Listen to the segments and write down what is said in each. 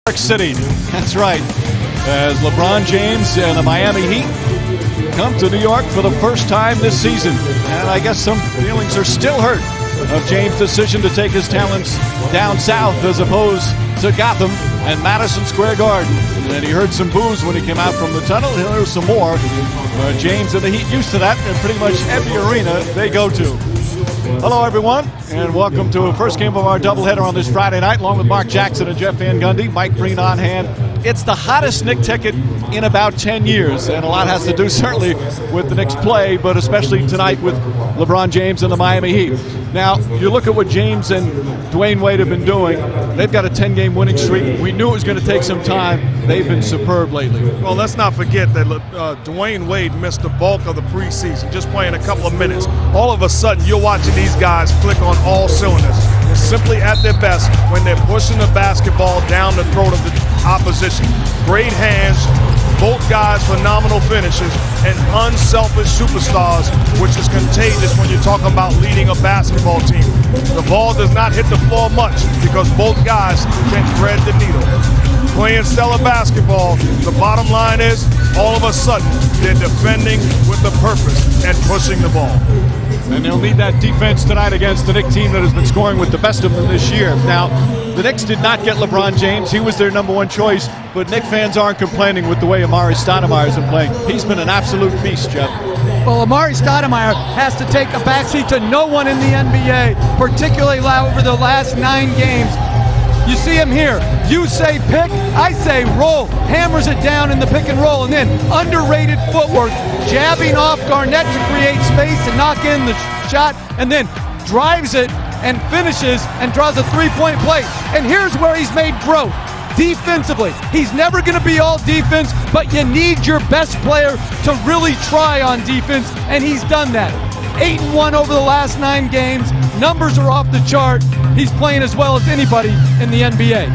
York City, that's right, as LeBron James and the Miami Heat come to New York for the first time this season. And I guess some feelings are still hurt of James' decision to take his talents down south as opposed to Gotham and Madison Square Garden. And he heard some boos when he came out from the tunnel. He'll hear some more. James and the Heat used to that in pretty much every arena they go to. Hello, everyone, and welcome to the first game of our doubleheader on this Friday night, along with Mark Jackson and Jeff Van Gundy. Mike Breen on hand. It's the hottest Knicks ticket in about 10 years, and a lot has to do certainly with the Knicks play, but especially tonight with LeBron James and the Miami Heat. Now, you look at what James and Dwayne Wade have been doing. They've got a 10-game winning streak. We knew it was going to take some time. They've been superb lately. Well, let's not forget that Dwayne Wade missed the bulk of the preseason, just playing a couple of minutes. All of a sudden, you're watching these guys click on all cylinders. They're simply at their best when they're pushing the basketball down the throat of the opposition. Great hands, both guys phenomenal finishes, and unselfish superstars, which is contagious when you're talking about leading a basketball team. The ball does not hit the floor much because both guys can thread the needle. Playing stellar basketball, the bottom line is, all of a sudden, they're defending with a purpose and pushing the ball. And they'll need that defense tonight against the Knicks team that has been scoring with the best of them this year. Now, the Knicks did not get LeBron James. He was their #1 choice, but Knicks fans aren't complaining with the way Stoudemire has been playing. He's been an absolute beast, Jeff. Well, Stoudemire has to take a backseat to no one in the NBA, particularly over the last 9 games. You see him here. You say pick, I say roll. Hammers it down in the pick and roll, and then underrated footwork, jabbing off Garnett to create space and knock in the shot, and then drives it and finishes and draws a three-point play. And here's where he's made growth. Defensively, he's never going to be all defense, but you need your best player to really try on defense, and he's done that. 8-1 over the last 9 games. Numbers are off the chart. He's playing as well as anybody in the NBA.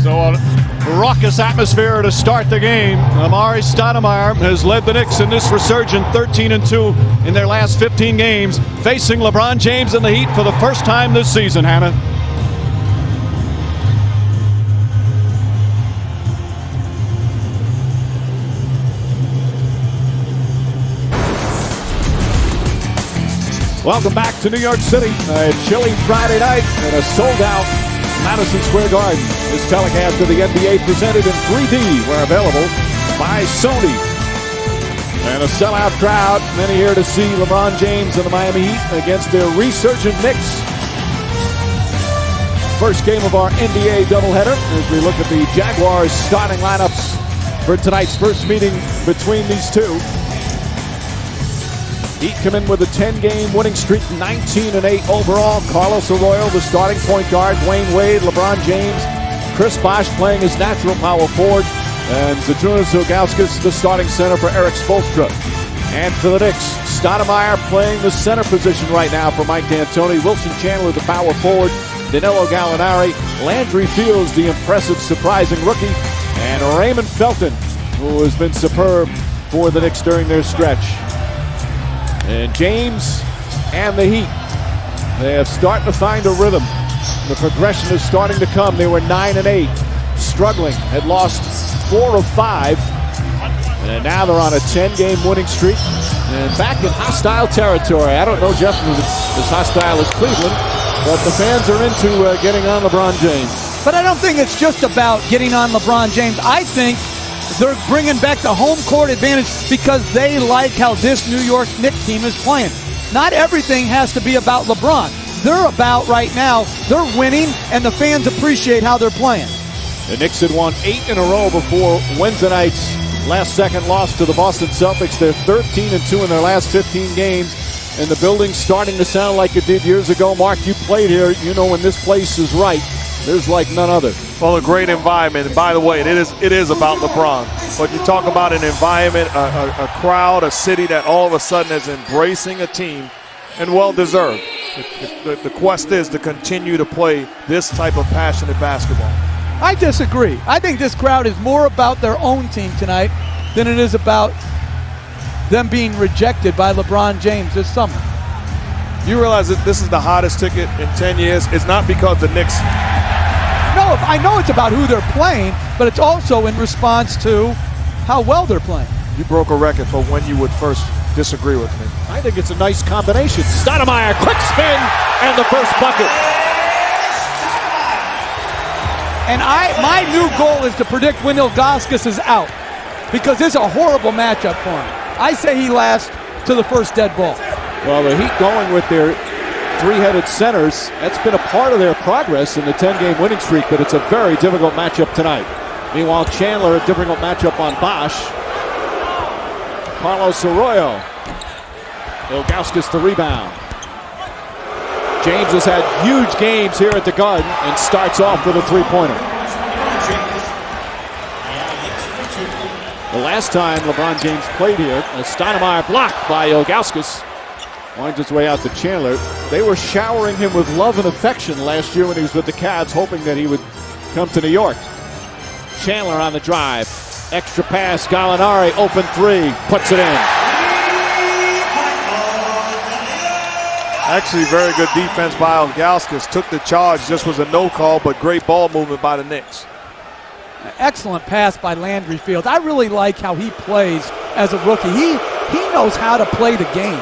So a raucous atmosphere to start the game. Stoudemire has led the Knicks in this resurgent 13-2 in their last 15 games, facing LeBron James and the Heat for the first time this season, Hannah. Welcome back to New York City. A chilly Friday night and a sold-out Madison Square Garden. This telecast of the NBA presented in 3D. We're available by Sony. And a sellout crowd. Many here to see LeBron James and the Miami Heat against their resurgent Knicks. First game of our NBA doubleheader as we look at the Jaguars starting lineups for tonight's first meeting between these two. Heat come in with a 10-game winning streak, 19-8 overall. Carlos Arroyo, the starting point guard. Dwayne Wade, LeBron James. Chris Bosh playing his natural power forward. And Zydrunas Ilgauskas, the starting center for Eric Spoelstra. And for the Knicks, Stoudemire playing the center position right now for Mike D'Antoni. Wilson Chandler, the power forward. Danilo Gallinari. Landry Fields, the impressive, surprising rookie. And Raymond Felton, who has been superb for the Knicks during their stretch. And James and the Heat, they have started to find a rhythm. The progression is starting to come. They were 9-8, struggling, had lost 4 of 5, and now they're on a 10-game winning streak and back in hostile territory. I don't know, Jeff, if it's as hostile as Cleveland, but the fans are into getting on LeBron James. But I don't think it's just about getting on LeBron James. I think they're bringing back the home court advantage because they like how this New York Knicks team is playing. Not everything has to be about LeBron. They're about, right now, they're winning, and the fans appreciate how they're playing. The Knicks had won 8 in a row before Wednesday night's last-second loss to the Boston Celtics. They're 13-2 in their last 15 games, and the building's starting to sound like it did years ago. Mark, you played here. You know when this place is right, there's like none other. Well, a great environment. And by the way, it is about LeBron. But you talk about an environment, a crowd, a city that all of a sudden is embracing a team, and well-deserved. The quest is to continue to play this type of passionate basketball. I disagree. I think this crowd is more about their own team tonight than it is about them being rejected by LeBron James this summer. You realize that this is the hottest ticket in 10 years? It's not because the Knicks No, I know it's about who they're playing, but it's also in response to how well they're playing. You broke a record for when you would first disagree with me. I think it's a nice combination. Stoudemire, quick spin, and the first bucket. And my new goal is to predict when Ilgauskas is out, because it's a horrible matchup for him. I say he lasts to the first dead ball. Well, the Heat going with their three-headed centers, that's been a part of their progress in the 10-game winning streak, but it's a very difficult matchup tonight. Meanwhile, Chandler, a difficult matchup on Bosh. Carlos Arroyo. Ilgauskas the rebound. James has had huge games here at the Garden and starts off with a three-pointer. The last time LeBron James played here, Stoudemire blocked by Ilgauskas. Winds its way out to Chandler. They were showering him with love and affection last year when he was with the Cavs, hoping that he would come to New York. Chandler on the drive. Extra pass, Gallinari, open three, puts it in. Actually, very good defense by Ilgauskas. Took the charge, just was a no call, but great ball movement by the Knicks. Excellent pass by Landry Fields. I really like how he plays as a rookie. He knows how to play the game.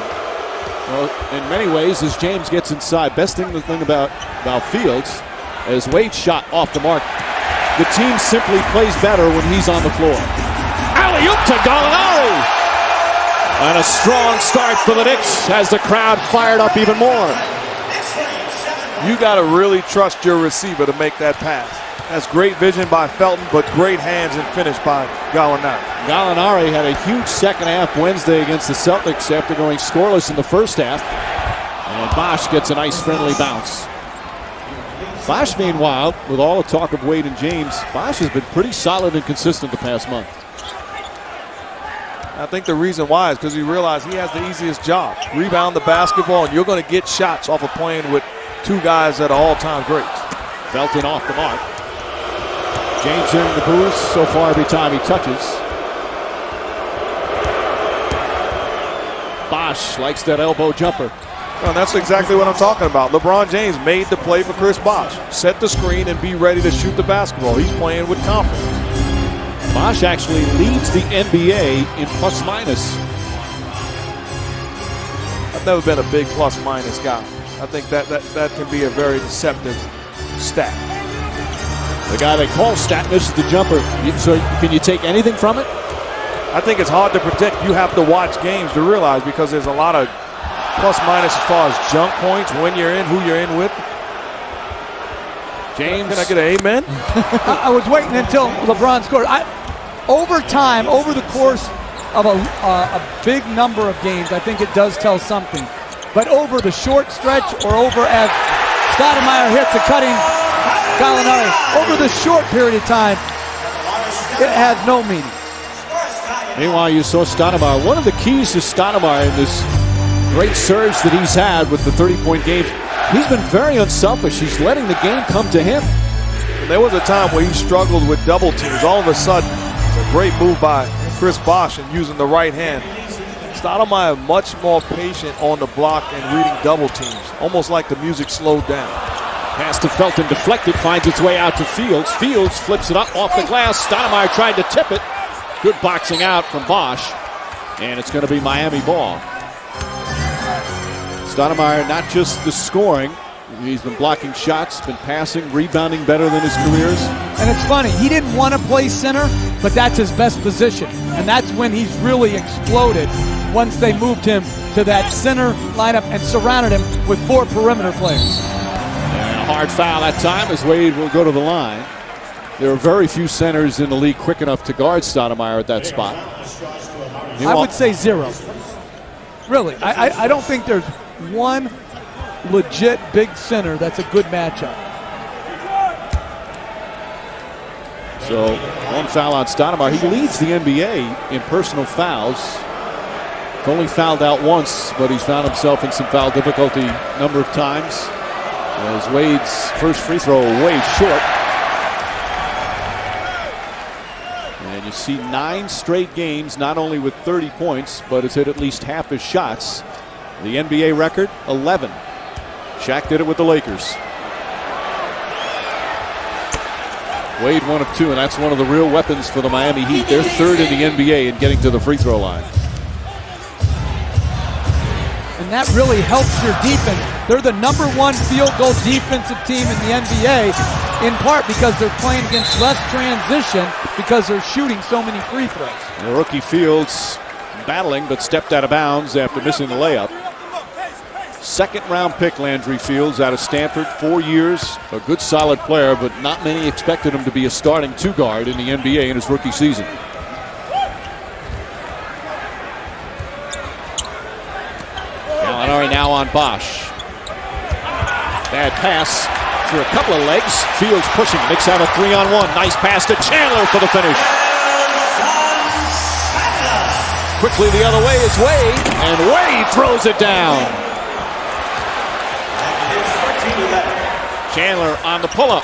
Well, in many ways, as James gets inside, best thing about Fields is Wade's shot off the mark. The team simply plays better when he's on the floor. Alley-oop to Gallinari! And a strong start for the Knicks as the crowd fired up even more. You got to really trust your receiver to make that pass. That's great vision by Felton, but great hands and finish by Gallinari. Gallinari had a huge second half Wednesday against the Celtics after going scoreless in the first half. And Bosh gets a nice friendly bounce. Bosh, meanwhile, with all the talk of Wade and James, Bosh has been pretty solid and consistent the past month. I think the reason why is because he realized he has the easiest job. Rebound the basketball, and you're going to get shots off of playing with two guys that are all-time greats. Felton off the mark. James hearing the boos so far every time he touches. Bosh likes that elbow jumper. Well, that's exactly what I'm talking about. LeBron James made the play for Chris Bosh. Set the screen and be ready to shoot the basketball. He's playing with confidence. Bosh actually leads the NBA in plus-minus. I've never been a big plus-minus guy. I think that can be a very deceptive stat. The guy they call stat misses the jumper. So can you take anything from it? I think it's hard to predict. You have to watch games to realize, because there's a lot of plus-minus as far as jump points, when you're in, who you're in with. James. Can I get an amen? I was waiting until LeBron scored. Over time, over the course of a big number of games, I think it does tell something. But over the short stretch, or over as Stoudemire hits a cutting Gallinari, over the short period of time, it has no meaning. Meanwhile, you saw Stoudemire. One of the keys to Stoudemire in this great surge that he's had with the 30-point games, he's been very unselfish. He's letting the game come to him. And there was a time where he struggled with double teams. All of a sudden, it's a great move by Chris Bosh and using the right hand. Stoudemire much more patient on the block and reading double teams, almost like the music slowed down. Pass to Felton, deflected, finds its way out to Fields. Fields flips it up off the glass. Stoudemire tried to tip it. Good boxing out from Bosh, and it's going to be Miami ball. Stoudemire, not just the scoring, he's been blocking shots, been passing, rebounding better than his careers. And it's funny, he didn't want to play center, but that's his best position. And that's when he's really exploded, once they moved him to that center lineup and surrounded him with 4 perimeter players. And a hard foul that time as Wade will go to the line. There are very few centers in the league quick enough to guard Stoudemire at that spot. I would say 0. Really, I don't think there's one legit big center that's a good matchup. So, one foul on Stoudemire. He leads the NBA in personal fouls. He's only fouled out once, but he's found himself in some foul difficulty a number of times. As Wade's first free throw way short. And you see 9 straight games, not only with 30 points, but has hit at least half his shots. The NBA record, 11. Shaq did it with the Lakers. Wade 1 of 2, and that's one of the real weapons for the Miami Heat. They're third in the NBA in getting to the free throw line. And that really helps your defense. They're the #1 field goal defensive team in the NBA, in part because they're playing against less transition because they're shooting so many free throws. The rookie Fields battling, but stepped out of bounds after missing the layup. Second-round pick Landry Fields out of Stanford, 4 years. A good, solid player, but not many expected him to be a starting two-guard in the NBA in his rookie season. Gallinari now on Bosh. Bad pass through a couple of legs. Fields pushing, makes out a 3-on-1. Nice pass to Chandler for the finish. Quickly the other way is Wade, and Wade throws it down. Chandler on the pull-up.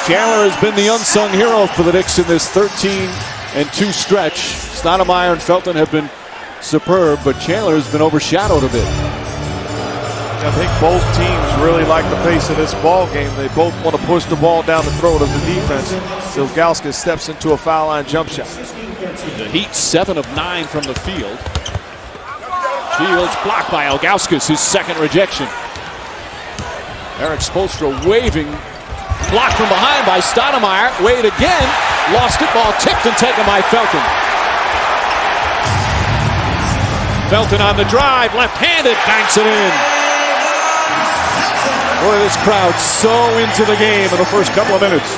Chandler has been the unsung hero for the Knicks in this 13-2 stretch. Stoudemire and Felton have been superb, but Chandler has been overshadowed a bit. I think both teams really like the pace of this ball game. They both want to push the ball down the throat of the defense. So Ilgauskas steps into a foul line jump shot. The Heat 7 of 9 from the field. Fields blocked by Ilgauskas, his second rejection. Erik Spoelstra waving. Blocked from behind by Stoudemire. Wade again. Lost it. Ball tipped and taken by Felton. Felton on the drive. Left-handed. Banks it in. Boy, this crowd so into the game in the first couple of minutes.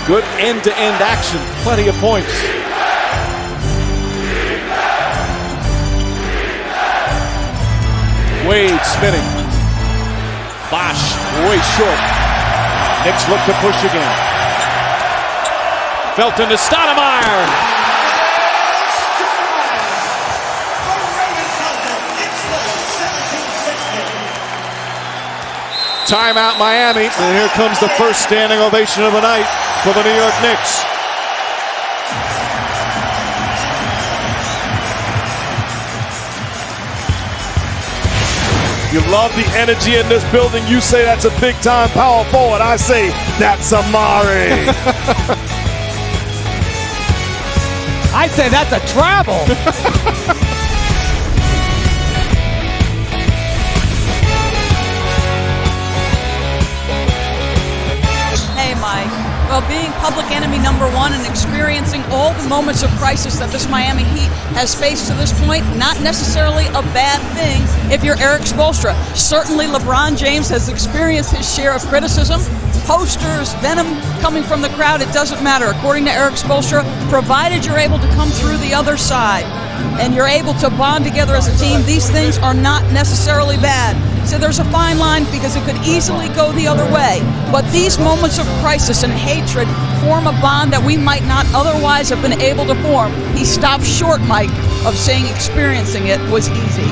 Good end-to-end action. Plenty of points. Wade spinning. Bosh way short. Knicks look to push again. Felton to Stoudemire. Timeout Miami, and here comes the first standing ovation of the night for the New York Knicks. You love the energy in this building. You say that's a big-time power forward. I say that's Amari. I say that's a travel. Well, being public enemy #1 and experiencing all the moments of crisis that this Miami Heat has faced to this point, not necessarily a bad thing if you're Erik Spoelstra. Certainly LeBron James has experienced his share of criticism, posters, venom coming from the crowd. It doesn't matter. According to Erik Spoelstra, provided you're able to come through the other side and you're able to bond together as a team, these things are not necessarily bad. So there's a fine line because it could easily go the other way. But these moments of crisis and hatred form a bond that we might not otherwise have been able to form. He stopped short, Mike, of saying experiencing it was easy.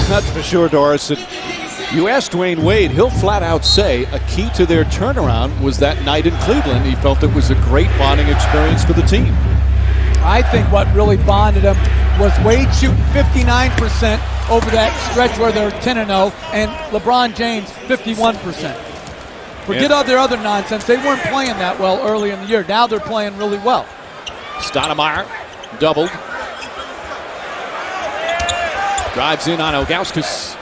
That's for sure, Doris. You asked Dwayne Wade, he'll flat out say a key to their turnaround was that night in Cleveland. He felt it was a great bonding experience for the team. I think what really bonded them was Wade shooting 59% over that stretch where they're 10-0, and LeBron James 51%. Forget all their other nonsense. They weren't playing that well early in the year. Now they're playing really well. Stoudemire doubled. Drives in on Ilgauskas.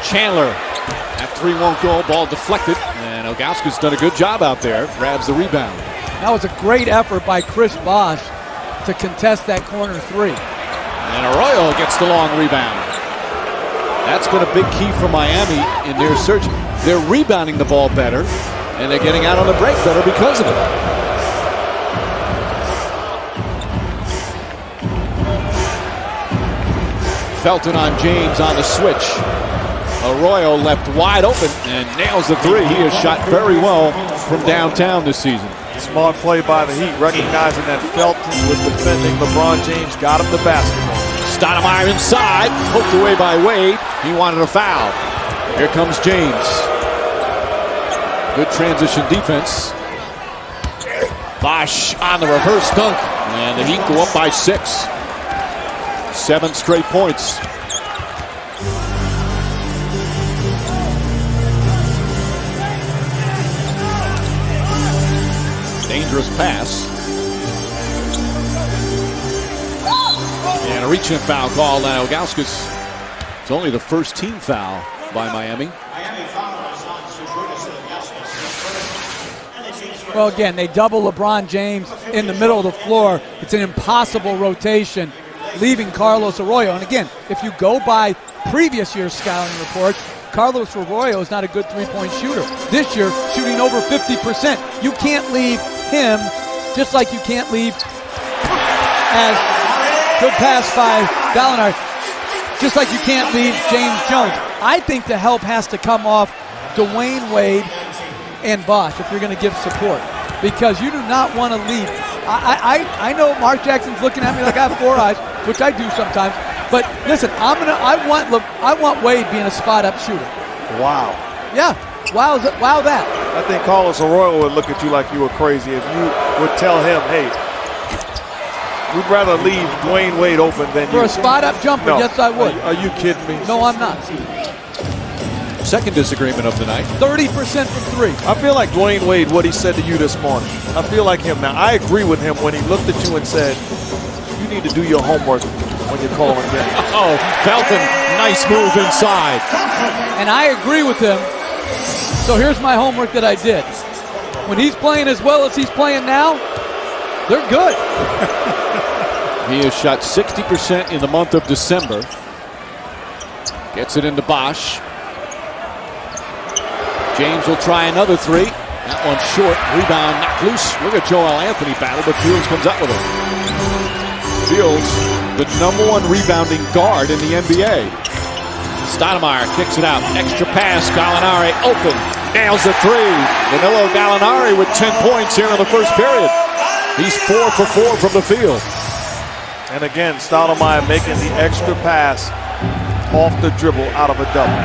Chandler. That three won't go. Ball deflected. And Ilgauskas done a good job out there. Grabs the rebound. That was a great effort by Chris Bosh to contest that corner three. And Arroyo gets the long rebound. That's been a big key for Miami in their search. They're rebounding the ball better, and they're getting out on the break better because of it. Felton on James on the switch. Arroyo left wide open and nails the three. He has shot very well from downtown this season. Smart play by the Heat, recognizing that Felton was defending LeBron James, got him the basketball. Stoudemire inside, poked away by Wade. He wanted a foul. Here comes James. Good transition defense. Bosh on the reverse dunk, and the Heat go up by 6. 7 straight points. dangerous pass. And a reach-in foul called on Ilgauskas. It's only the first team foul by Miami. Well, again, they double LeBron James in the middle of the floor. It's an impossible rotation, leaving Carlos Arroyo. And again, if you go by previous year's scouting reports, Carlos Arroyo is not a good three-point shooter. This year, shooting over 50%. You can't leave him, just like you can't leave, as good pass by Gallinari, just like you can't leave James Jones. I think the help has to come off Dwayne Wade and Bosh if you're going to give support, because you do not want to leave. I know Mark Jackson's looking at me like I have four eyes, which I do sometimes. But listen, I want Wade being a spot-up shooter. Wow. Yeah, wow that. I think Carlos Arroyo would look at you like you were crazy if you would tell him, hey, we'd rather leave Dwayne Wade open than For a spot-up jumper, No. yes I would. Are you kidding me? No, I'm not. Second disagreement of the night. 30% from three. I feel like Dwayne Wade, what he said to you this morning. I feel like him. Now, I agree with him when he looked at you and said, you need to do your homework when you're calling games. Oh, Felton, nice move inside. And I agree with him. So here's my homework that I did. When he's playing as well as he's playing now, they're good. He has shot 60% in the month of December. Gets it into Bosh. James will try another three. That one's short. Rebound knocked loose. Look at Karl-Anthony battle, but Fields comes up with it. Fields, the #1 rebounding guard in the NBA. Stoudemire kicks it out. Extra pass. Gallinari open. Nails the three. Danilo Gallinari with 10 points here in the first period. He's 4 for 4 from the field. And again, Stoudemire making the extra pass off the dribble out of a double.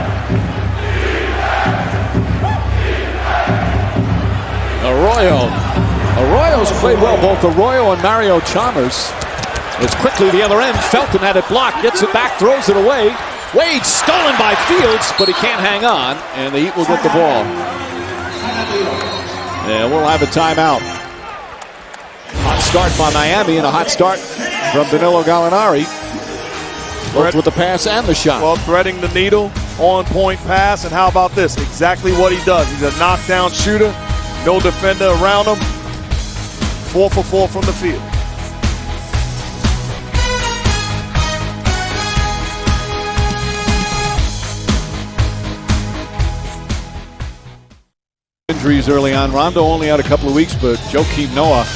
Arroyo's played well, both Arroyo and Mario Chalmers. It's quickly the other end. Felton had it blocked, gets it back, throws it away. Wade stolen by Fields, but he can't hang on, and the Heat will get the ball. And we'll have a timeout. Hot start by Miami, and a hot start from Danilo Gallinari. Both with the pass and the shot. Well, threading the needle, on-point pass, and how about this? Exactly what he does. He's a knockdown shooter. No defender around him. 4 for 4 from the field. Injuries early on. Rondo only had a couple of weeks, but Joakim Noah,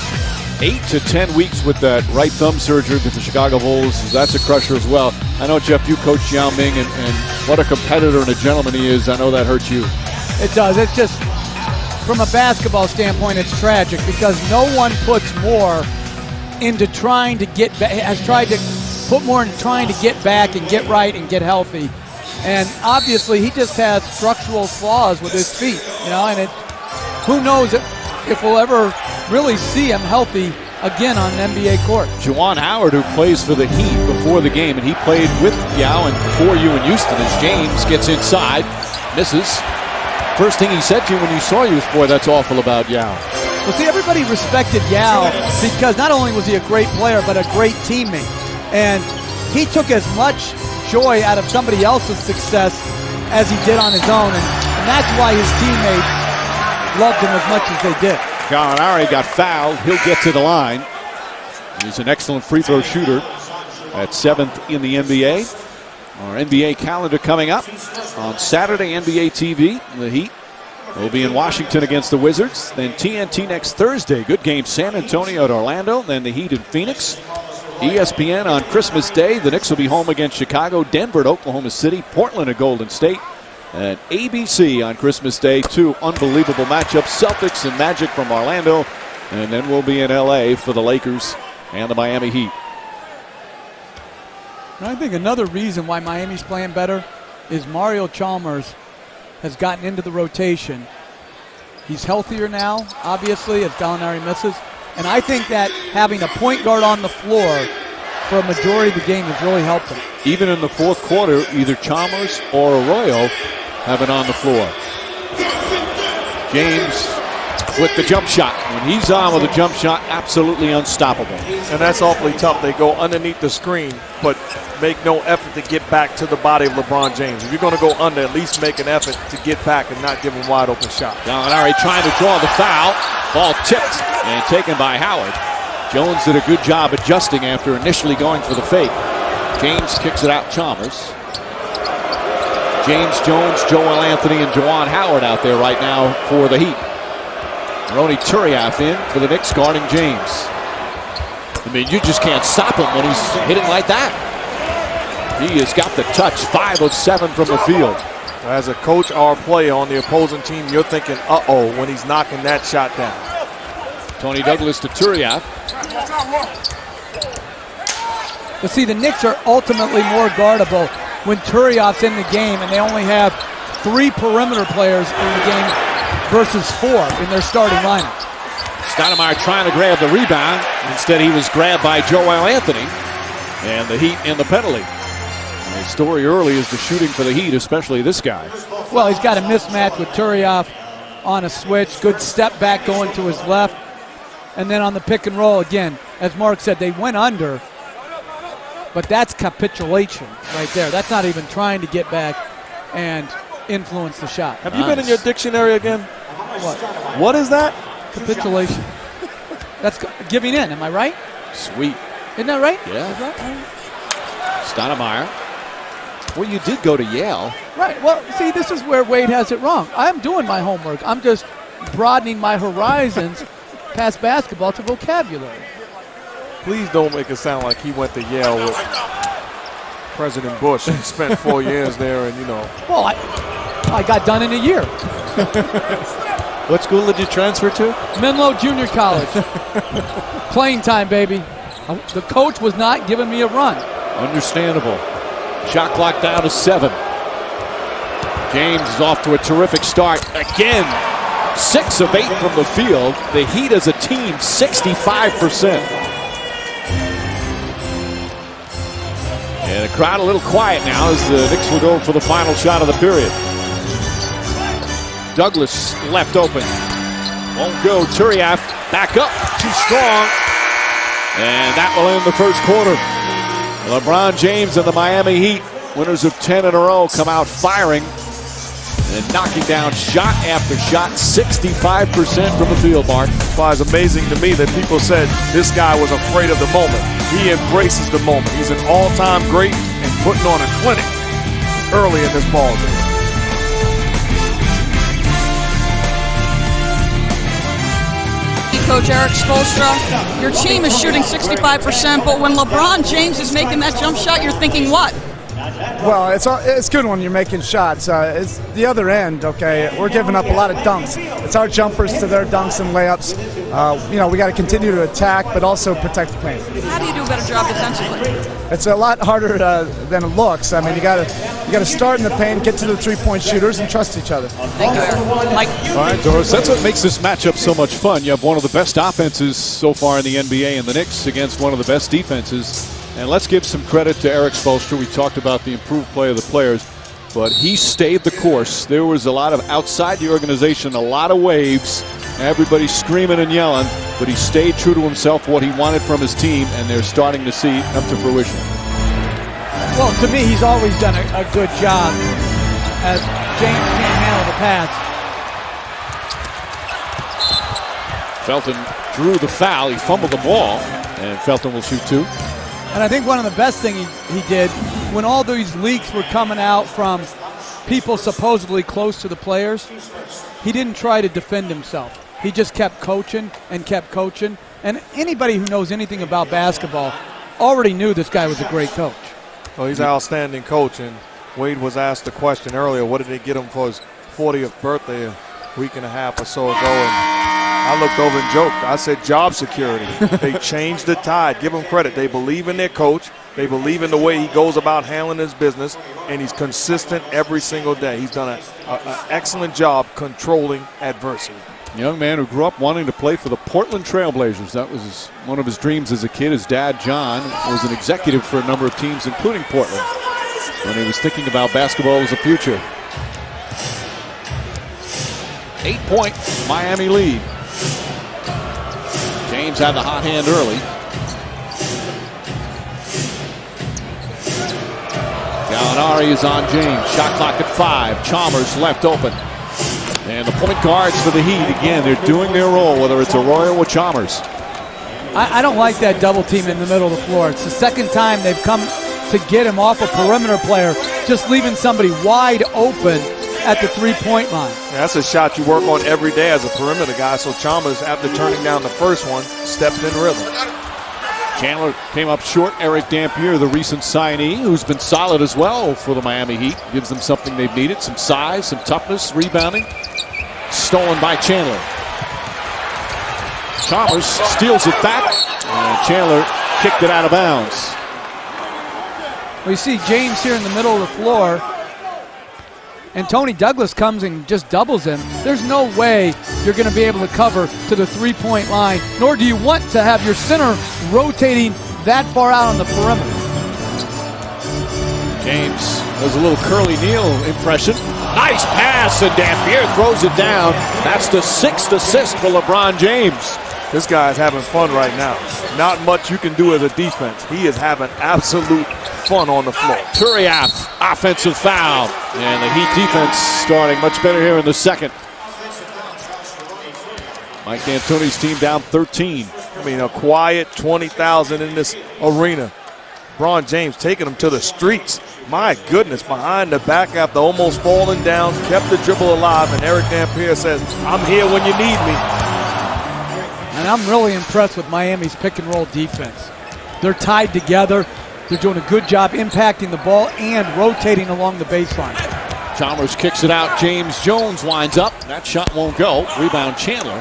8 to 10 weeks with that right thumb surgery with the Chicago Bulls. That's a crusher as well. I know, Jeff, you coach Yao Ming, and what a competitor and a gentleman he is. I know that hurts you. It does. It's just, from a basketball standpoint, it's tragic because no one puts more into trying to get back, has tried to put more into trying to get back and get right and get healthy. And obviously, he just has structural flaws with his feet, and who knows if we'll ever really see him healthy again on an NBA court. Juwan Howard, who plays for the Heat before the game, and he played with Yao and for you in Houston, as James gets inside, misses. First thing he said to you when you saw you was, boy, that's awful about Yao. Well, see, everybody respected Yao because not only was he a great player, but a great teammate. And he took as much joy out of somebody else's success as he did on his own. And that's why his teammates loved him as much as they did. Gallinari got fouled. He'll get to the line. He's an excellent free throw shooter at 7th in the NBA. Our NBA calendar coming up on Saturday, NBA TV. The Heat will be in Washington against the Wizards. Then TNT next Thursday. Good game, San Antonio at Orlando. Then the Heat in Phoenix. ESPN on Christmas Day. The Knicks will be home against Chicago. Denver at Oklahoma City. Portland at Golden State. And ABC on Christmas Day. 2 unbelievable matchups. Celtics and Magic from Orlando. And then we'll be in LA for the Lakers and the Miami Heat. I think another reason why Miami's playing better is Mario Chalmers has gotten into the rotation. He's healthier now, obviously, as Gallinari misses. And I think that having a point guard on the floor for a majority of the game has really helped him. Even in the fourth quarter, either Chalmers or Arroyo have it on the floor. James with the jump shot. When he's on with a jump shot, absolutely unstoppable. And that's awfully tough. They go underneath the screen, but make no effort to get back to the body of LeBron James. If you're going to go under, at least make an effort to get back and not give him wide open shot. Gallinari trying to draw the foul. Ball tipped and taken by Howard. Jones did a good job adjusting after initially going for the fake. James kicks it out. Chalmers. James Jones, Joel Anthony, and Juwan Howard out there right now for the Heat. Ronny Turiaf in for the Knicks, guarding James. I mean, you just can't stop him when he's hitting like that. He has got the touch, 5 of 7 from the field. As a coach or player on the opposing team, you're thinking, uh-oh, when he's knocking that shot down. Tony Douglas to Turiaf. But see, the Knicks are ultimately more guardable when Turiaf's in the game, and they only have 3 perimeter players in the game versus 4 in their starting lineup. Stoudemire trying to grab the rebound. Instead, he was grabbed by Joel Anthony, and the Heat in the penalty. And the story early is the shooting for the Heat, especially this guy. Well, he's got a mismatch with Turiaf on a switch. Good step back going to his left. And then on the pick and roll, again, as Mark said, they went under. But that's capitulation right there. That's not even trying to get back and influence the shot. Have you been in your dictionary again? What? What is that? Capitulation. That's giving in, am I right? Sweet. Isn't that right? Yeah. Is that right? Stoudemire. Well, you did go to Yale. Right. Well, see, this is where Wade has it wrong. I'm doing my homework. I'm just broadening my horizons past basketball to vocabulary. Please don't make it sound like he went to Yale with President Bush and spent 4 years there and, you know. Well, I got done in a year. What school did you transfer to? Menlo Junior College. Playing time, baby. The coach was not giving me a run. Understandable. Shot clock down to 7. James is off to a terrific start. Again, 6 of 8 from the field. The Heat as a team, 65%. And the crowd a little quiet now as the Knicks will go for the final shot of the period. Douglas left open. Won't go. Turiaf back up. Too strong. And that will end the first quarter. LeBron James and the Miami Heat, winners of 10 in a row, come out firing and knocking down shot after shot, 65% from the field, Mark. Well, it's amazing to me that people said this guy was afraid of the moment. He embraces the moment. He's an all-time great and putting on a clinic early in this ball game. Coach Erik Spoelstra, your team is shooting 65%, but when LeBron James is making that jump shot, you're thinking what? Well, it's good when you're making shots. It's the other end, okay? We're giving up a lot of dunks. It's our jumpers to their dunks and layups. We got to continue to attack, but also protect the paint. How do you do a better job defensively? It's a lot harder than it looks. I mean, you got to start in the paint, get to the three-point shooters, and trust each other. Thank you, Erik. Mike. All right, Doris, that's what makes this matchup so much fun. You have one of the best offenses so far in the NBA in the Knicks against one of the best defenses. And let's give some credit to Erik Spoelstra. We talked about the improved play of the players, but he stayed the course. There was a lot of outside the organization, a lot of waves, everybody screaming and yelling, but he stayed true to himself, what he wanted from his team, and they're starting to see come to fruition. Well, to me, he's always done a good job as James can't handle the pass. Felton drew the foul. He fumbled the ball, and Felton will shoot 2. And I think one of the best things he did, when all these leaks were coming out from people supposedly close to the players, he didn't try to defend himself. He just kept coaching and kept coaching. And anybody who knows anything about basketball already knew this guy was a great coach. Well, he's an outstanding coach, and Wade was asked the question earlier, what did they get him for his 40th birthday a week and a half or so ago? And I looked over and joked. I said job security. They changed the tide. Give them credit. They believe in their coach. They believe in the way he goes about handling his business, and he's consistent every single day. He's done an excellent job controlling adversity. Young man who grew up wanting to play for the Portland Trailblazers. That was one of his dreams as a kid. His dad, John, was an executive for a number of teams, including Portland, when he was thinking about basketball as a future. 8-point Miami lead. James had the hot hand early. Gallinari is on James. Shot clock at 5. Chalmers left open. And the point guards for the Heat, again, they're doing their role, whether it's Arroyo or Chalmers. I don't like that double team in the middle of the floor. It's the second time they've come to get him off a perimeter player, just leaving somebody wide open at the three-point line. Yeah, that's a shot you work on every day as a perimeter guy. So Chalmers, after turning down the first one, stepped in rhythm. Chandler came up short. Eric Dampier, the recent signee, who's been solid as well for the Miami Heat. Gives them something they've needed, some size, some toughness, rebounding. Stolen by Chandler. Chalmers steals it back, and Chandler kicked it out of bounds. We see James here in the middle of the floor, and Tony Douglas comes and just doubles him. There's no way you're going to be able to cover to the three-point line, nor do you want to have your center rotating that far out on the perimeter. James does a little Curly Neal impression. Nice pass, and Dampier throws it down. That's the 6th assist for LeBron James. This guy's having fun right now. Not much you can do as a defense. He is having absolute fun on the floor. Turiaf, offensive foul. And the Heat defense starting much better here in the second. Mike D'Antoni's team down 13. I mean, a quiet 20,000 in this arena. LeBron James taking them to the streets. My goodness, behind the back after almost falling down, kept the dribble alive, and Eric Dampier says, I'm here when you need me. And I'm really impressed with Miami's pick-and-roll defense. They're tied together. They're doing a good job impacting the ball and rotating along the baseline. Chalmers kicks it out. James Jones winds up. That shot won't go. Rebound Chandler.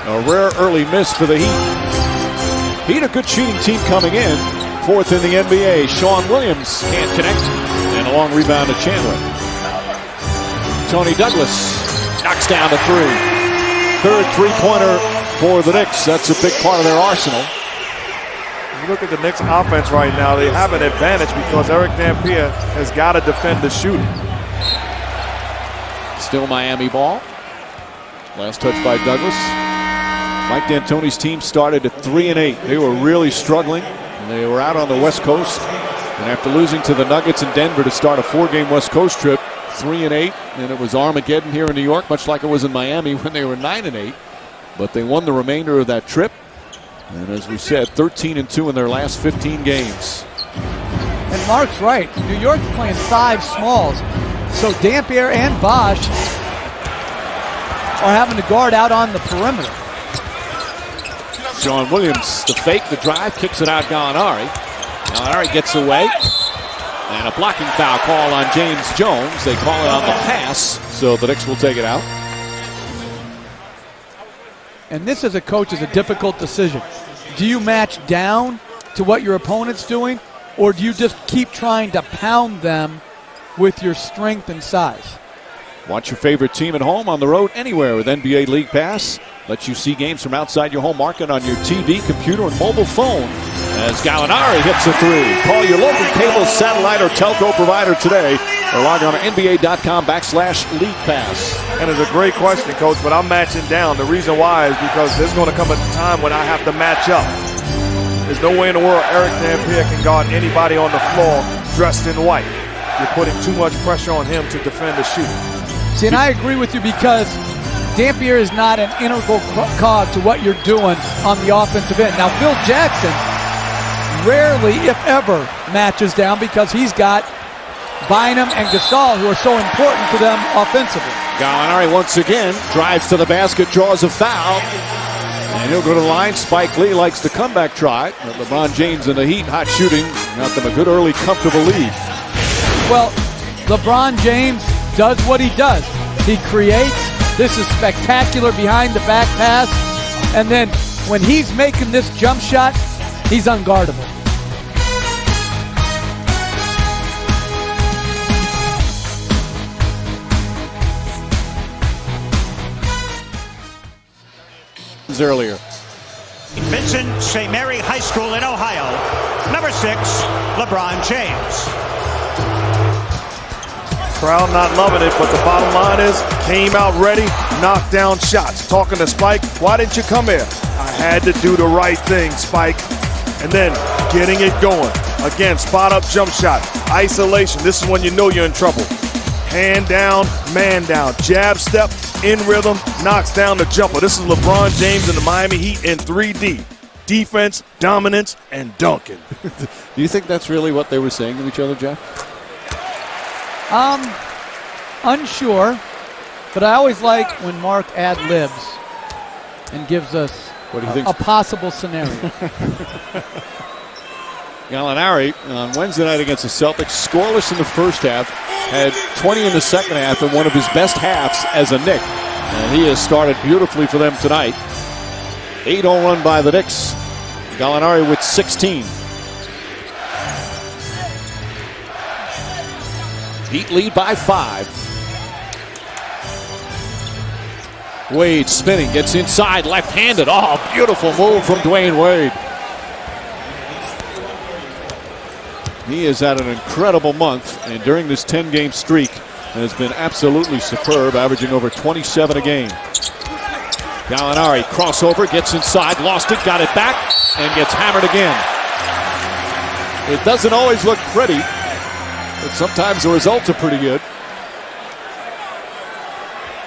A rare early miss for the Heat. Heat a good shooting team coming in. 4th in the NBA. Sean Williams can't connect. And a long rebound to Chandler. Tony Douglas knocks down the 3. 3rd three-pointer for the Knicks. That's a big part of their arsenal. You look at the Knicks offense right now, they have an advantage because Eric Dampier has got to defend the shooting. Still Miami ball. Last touch by Douglas. Mike D'Antoni's team started at 3-8. They were really struggling. They were out on the West Coast. And after losing to the Nuggets in Denver to start a 4-game West Coast trip, 3-8, and it was Armageddon here in New York, much like it was in Miami when they were 9-8. But they won the remainder of that trip. And as we said, 13-2 in their last 15 games. And Mark's right. New York's playing 5 smalls. So Dampier and Bosh are having to guard out on the perimeter. Sean Williams, the fake, the drive, kicks it out Gallinari. Gallinari gets away. And a blocking foul call on James Jones. They call it on the pass, so the Knicks will take it out. And this as a coach is a difficult decision. Do you match down to what your opponent's doing, or do you just keep trying to pound them with your strength and size? Watch your favorite team at home, on the road, anywhere with NBA League Pass. Lets you see games from outside your home market on your TV, computer, and mobile phone. As Gallinari hits a 3. Call your local cable, satellite, or telco provider today, or log on to NBA.com/League Pass. And it's a great question, Coach, but I'm matching down. The reason why is because there's going to come a time when I have to match up. There's no way in the world Eric Dampier can guard anybody on the floor dressed in white. You're putting too much pressure on him to defend the shoot. See, and I agree with you because Dampier is not an integral cog to what you're doing on the offensive end. Now, Phil Jackson rarely, if ever, matches down because he's got Bynum and Gasol, who are so important to them offensively. Gallinari once again drives to the basket, draws a foul, and he'll go to the line. Spike Lee likes the comeback try. But LeBron James and the Heat, hot shooting, got them a good early, comfortable lead. Well, LeBron James does what he does. He creates. This is spectacular behind the back pass. And then when he's making this jump shot, he's unguardable. Earlier. Vincent St. Mary High School in Ohio. Number 6, LeBron James. Crowd not loving it, but the bottom line is, came out ready, knocked down shots. Talking to Spike, why didn't you come here? I had to do the right thing, Spike. And then getting it going. Again, spot up jump shot. Isolation, this is when you know you're in trouble. Hand down, man down. Jab step, in rhythm, knocks down the jumper. This is LeBron James and the Miami Heat in 3D. Defense, dominance, and Duncan. Do you think that's really what they were saying to each other, Jeff? Unsure, but I always like when Mark ad-libs and gives us what do you think? A possible scenario. Gallinari on Wednesday night against the Celtics, scoreless in the first half, had 20 in the second half and one of his best halves as a Knick. And he has started beautifully for them tonight. 8-0 run by the Knicks. Gallinari with 16. Heat lead by 5. Wade spinning, gets inside, left-handed. Oh, beautiful move from Dwayne Wade. He has had an incredible month, and during this 10-game streak has been absolutely superb, averaging over 27 a game. Gallinari, crossover, gets inside, lost it, got it back, and gets hammered again. It doesn't always look pretty, but sometimes the results are pretty good.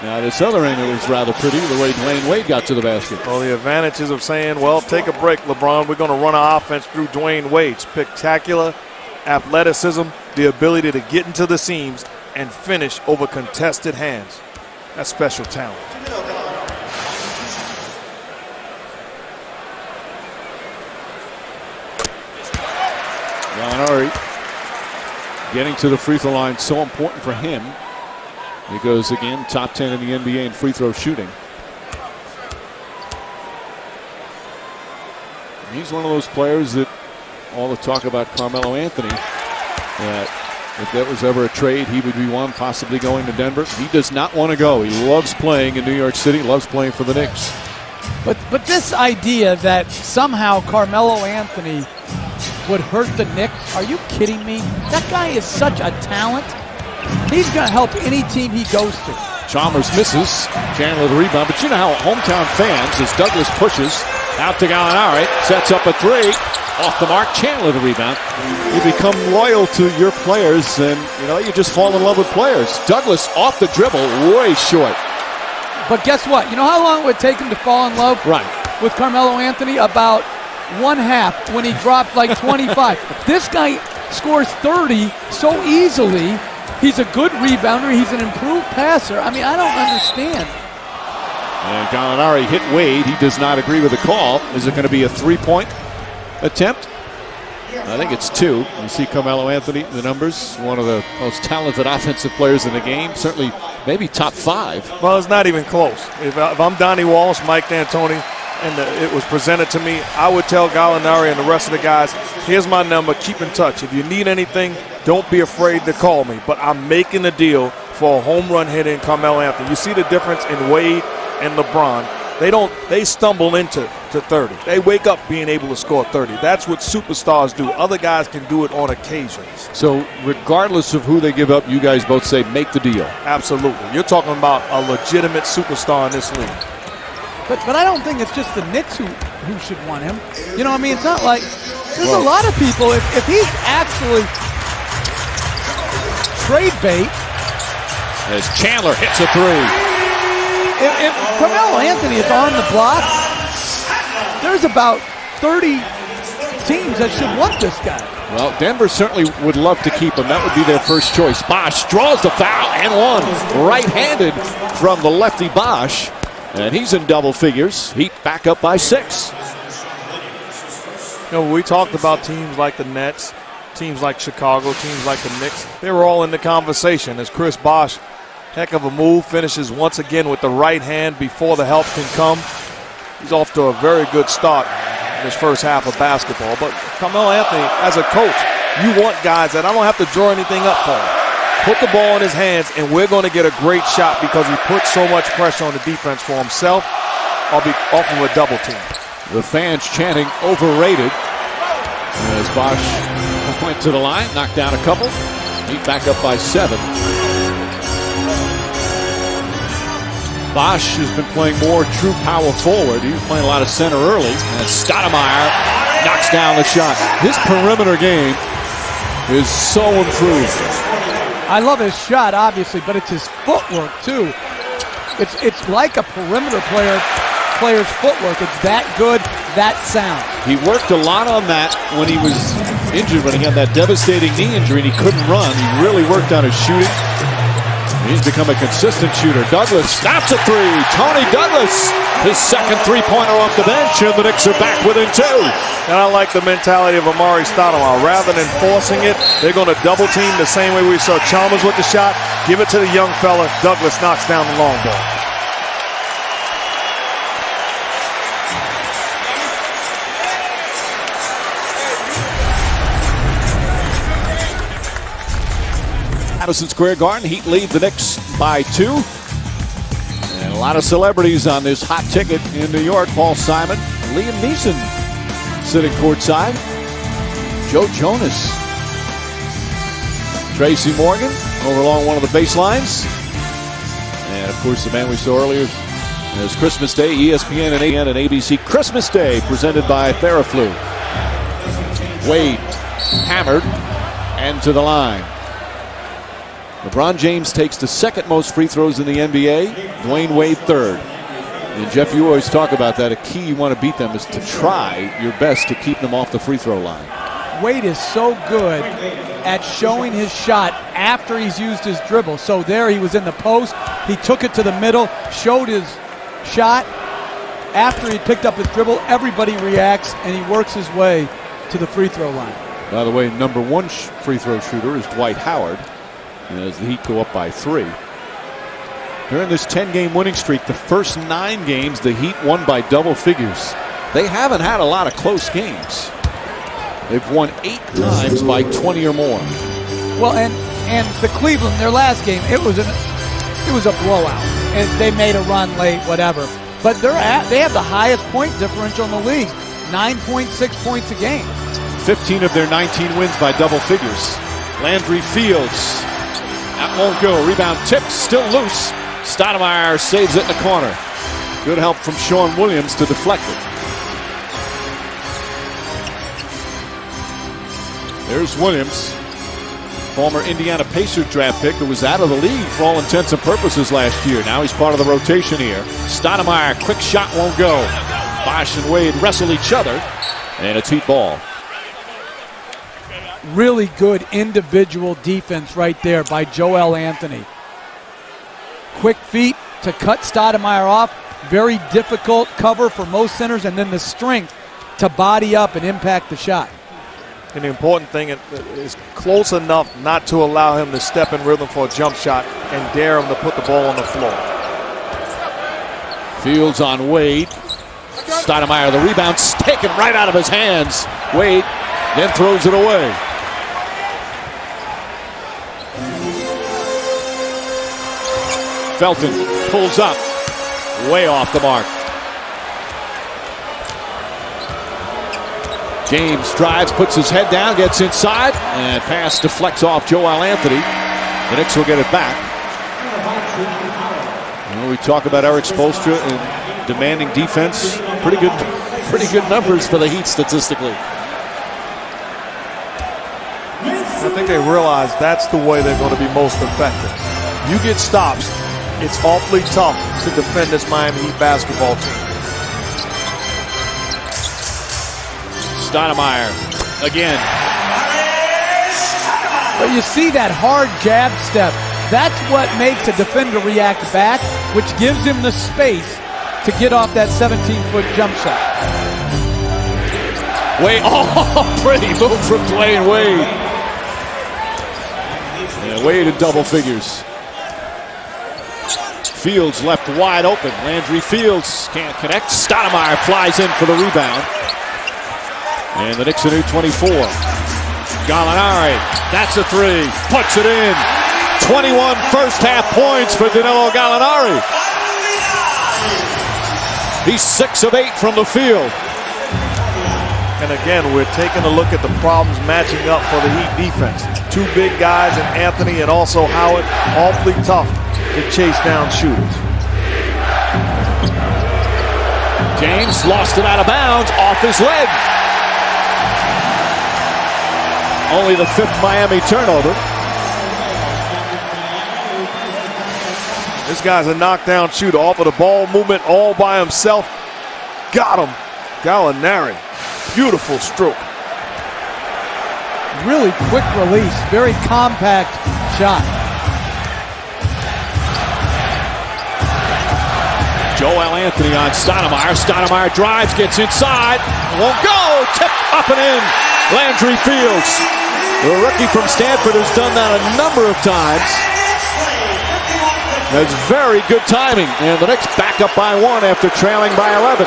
Now this other end, it was rather pretty, the way Dwayne Wade got to the basket. Well, the advantages of saying, well, take a break, LeBron. We're going to run our offense through Dwayne Wade. Spectacular athleticism, the ability to get into the seams and finish over contested hands. That's special talent. Gallinari getting to the free throw line, so important for him. He goes again, top 10 in the NBA in free throw shooting. He's one of those players that all the talk about Carmelo Anthony, that if there was ever a trade, he would be one, possibly going to Denver. He does not want to go. He loves playing in New York City, loves playing for the Knicks. But this idea that somehow Carmelo Anthony would hurt the Knicks, are you kidding me? That guy is such a talent. He's going to help any team he goes to. Chalmers misses. Chandler the rebound. But you know how hometown fans, as Douglas pushes out to Gallinari, sets up a three. Off the mark, Chandler the rebound. You become loyal to your players, and you just fall in love with players. Douglas off the dribble, way short. But guess what? You know how long it would take him to fall in love with Carmelo Anthony? About one half, when he dropped like 25. This guy scores 30 so easily. He's a good rebounder. He's an improved passer. I mean, I don't understand. And Gallinari hit Wade. He does not agree with the call. Is it going to be a three-point attempt? I think it's 2. You see Carmelo Anthony, the numbers, one of the most talented offensive players in the game. Certainly, maybe top 5. Well, it's not even close. If I'm Donnie Walsh, Mike D'Antoni, and it was presented to me, I would tell Gallinari and the rest of the guys, here's my number, keep in touch. If you need anything, don't be afraid to call me. But I'm making a deal for a home run hit in Carmelo Anthony. You see the difference in Wade and LeBron. They stumble into 30. They wake up being able to score 30. That's what superstars do. Other guys can do it on occasions. So regardless of who they give up, you guys both say make the deal. Absolutely. You're talking about a legitimate superstar in this league. But I don't think it's just the Knicks who should want him. You know what I mean? It's not like there's a lot of people. If he's actually trade bait. As Chandler hits a three. If Carmelo Anthony is on the block, there's about 30 teams that should want this guy. Well, Denver certainly would love to keep him. That would be their first choice. Bosh draws the foul and one. Right-handed from the lefty Bosh. And he's in double figures. Heat back up by 6. We talked about teams like the Nets, teams like Chicago, teams like the Knicks. They were all in the conversation as Chris Bosh, heck of a move, finishes once again with the right hand before the help can come. He's off to a very good start in his first half of basketball. But Carmelo Anthony, as a coach, you want guys that I don't have to draw anything up for him. Put the ball in his hands, and we're going to get a great shot because he puts so much pressure on the defense for himself. I'll be off of a double team. The fans chanting overrated as Bosh went to the line, knocked down a couple. Heat back up by 7. Bosh has been playing more true power forward. He was playing a lot of center early. And Stoudemire knocks down the shot. His perimeter game is so improved. I love his shot, obviously, but it's his footwork, too. It's like a perimeter player's footwork. It's that good, that sound. He worked a lot on that when he was injured, when he had that devastating knee injury and he couldn't run. He really worked on his shooting. He's become a consistent shooter. Douglas stops a three. Tony Douglas, his second three-pointer off the bench, and the Knicks are back within 2. And I like the mentality of Amari Stoudemire. Rather than forcing it, they're going to double team the same way we saw Chalmers with the shot. Give it to the young fella. Douglas knocks down the long ball. Madison Square Garden, Heat lead the Knicks by 2. And a lot of celebrities on this hot ticket in New York. Paul Simon, Liam Neeson sitting courtside. Joe Jonas. Tracy Morgan over along one of the baselines. And of course the man we saw earlier is Christmas Day, ESPN and ABC Christmas Day, presented by Theraflu. Wade hammered and to the line. LeBron James takes the second most free throws in the NBA. Dwayne Wade third. And Jeff, you always talk about that. A key you want to beat them is to try your best to keep them off the free throw line. Wade is so good at showing his shot after he's used his dribble. So there he was in the post. He took it to the middle, showed his shot. After he picked up his dribble, everybody reacts, and he works his way to the free throw line. By the way, number 1 free throw shooter is Dwight Howard, as the Heat go up by 3. During this 10-game winning streak, the first 9 games, the Heat won by double figures. They haven't had a lot of close games. They've won 8 times by 20 or more. Well, and the Cleveland, their last game, it was a blowout, and they made a run late, whatever. But they have the highest point differential in the league, 9.6 points a game. 15 of their 19 wins by double figures. Landry Fields. That won't go. Rebound tipped, still loose. Stoudemire saves it in the corner. Good help from Sean Williams to deflect it. There's Williams, former Indiana Pacers draft pick who was out of the league for all intents and purposes last year. Now he's part of the rotation here. Stoudemire, quick shot won't go. Bosh and Wade wrestle each other, and it's Heat ball. Really good individual defense right there by Joel Anthony. Quick feet to cut Stoudemire off. Very difficult cover for most centers, and then the strength to body up and impact the shot. And the important thing is close enough not to allow him to step in rhythm for a jump shot and dare him to put the ball on the floor. Fields on Wade. Stoudemire, the rebound's taken right out of his hands. Wade then throws it away. Felton pulls up, way off the mark. James drives, puts his head down, gets inside, and pass deflects off Joel Anthony. The Knicks will get it back. You know, we talk about Eric Spoelstra and demanding defense. Pretty good numbers for the Heat statistically. I think they realize that's the way they're going to be most effective. You get stops, it's awfully tough to defend this Miami Heat basketball team. Stoudemire again. But you see that hard jab step. That's what makes a defender react back, which gives him the space to get off that 17-foot jump shot. Wade, pretty move from Dwayne Wade. Yeah, Wade in double figures. Fields left wide open. Landry Fields can't connect. Stoudemire flies in for the rebound. And the Knicks a new 24. Gallinari, that's a three. Puts it in. 21 first half points for Danilo Gallinari. He's 6 of 8 from the field. And again, we're taking a look at the problems matching up for the Heat defense. 2 big guys in Anthony and also Howard, awfully tough to chase down shooters. James lost it out of bounds, off his leg. Only the 5th Miami turnover. This guy's a knockdown shooter off of the ball movement all by himself. Got him. Gallinari. Beautiful stroke. Really quick release, very compact shot. Karl-Anthony on Stoudemire. Stoudemire drives, gets inside. Won't go. Tip up and in. Landry Fields. The rookie from Stanford has done that a number of times. That's very good timing. And the Knicks back up by 1 after trailing by 11.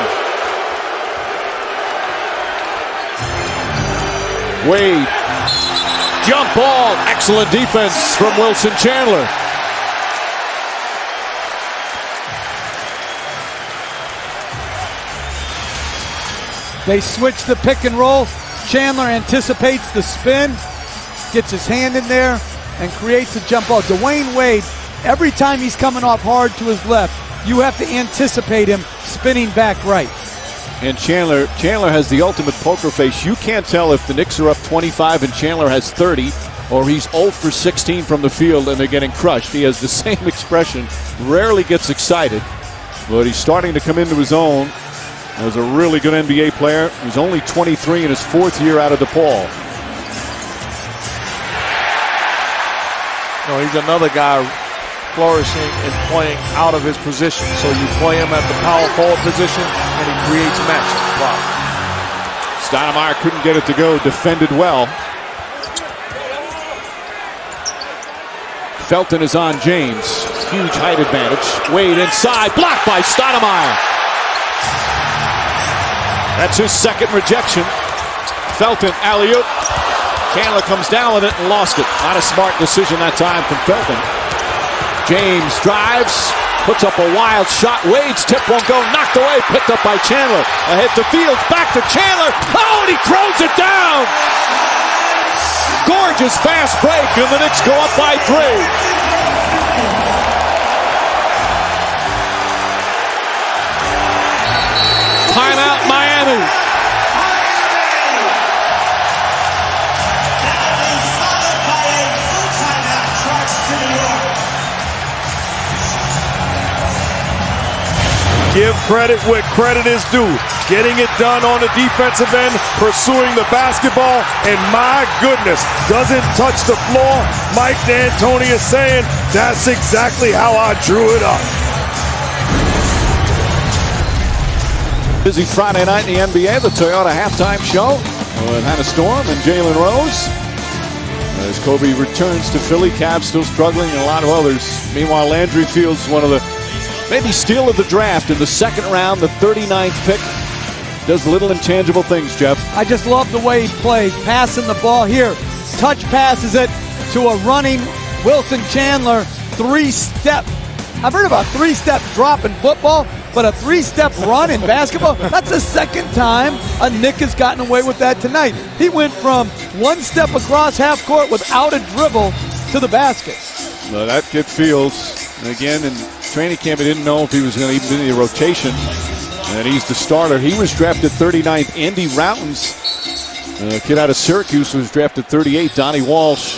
Wade. Jump ball. Excellent defense from Wilson Chandler. They switch the pick and roll. Chandler anticipates the spin, gets his hand in there, and creates a jump ball. Dwayne Wade, every time he's coming off hard to his left, you have to anticipate him spinning back right. And Chandler has the ultimate poker face. You can't tell if the Knicks are up 25 and Chandler has 30, or he's 0 for 16 from the field and they're getting crushed. He has the same expression, rarely gets excited, but he's starting to come into his own. As a really good NBA player. He's only 23 in his 4th year out of DePaul. No, he's another guy flourishing and playing out of his position. So you play him at the power forward position and he creates matchups. Wow. Stoudemire couldn't get it to go, defended well. Felton is on James. Huge height advantage. Wade inside, blocked by Stoudemire. That's his 2nd rejection. Felton, alley-oop. Chandler comes down with it and lost it. Not a smart decision that time from Felton. James drives, puts up a wild shot. Wade's tip won't go, knocked away, picked up by Chandler. Ahead to Fields, back to Chandler. Oh, and he throws it down. Gorgeous fast break, and the Knicks go up by 3. Timeout, Miami. Give credit where credit is due. Getting it done on the defensive end, pursuing the basketball, and my goodness, doesn't touch the floor. Mike D'Antoni is saying, that's exactly how I drew it up. Busy Friday night in the NBA, the Toyota halftime show with Hannah Storm and Jalen Rose. As Kobe returns to Philly, Cavs still struggling, and a lot of others. Meanwhile, Landry Fields, one of the maybe steal of the draft in the 2nd round, the 39th pick. Does little intangible things, Jeff. I just love the way he plays, passing the ball here. Touch passes it to a running Wilson Chandler, 3-step. I've heard about 3-step drop in football, but a 3-step run in basketball, that's the 2nd time a Knick has gotten away with that tonight. He went from 1 step across half court without a dribble to the basket. Well, that kid Fields, again, in training camp, he didn't know if he was going to even be in the rotation. And he's the starter. He was drafted 39th. Andy Routens, a kid out of Syracuse, was drafted 38th. Donnie Walsh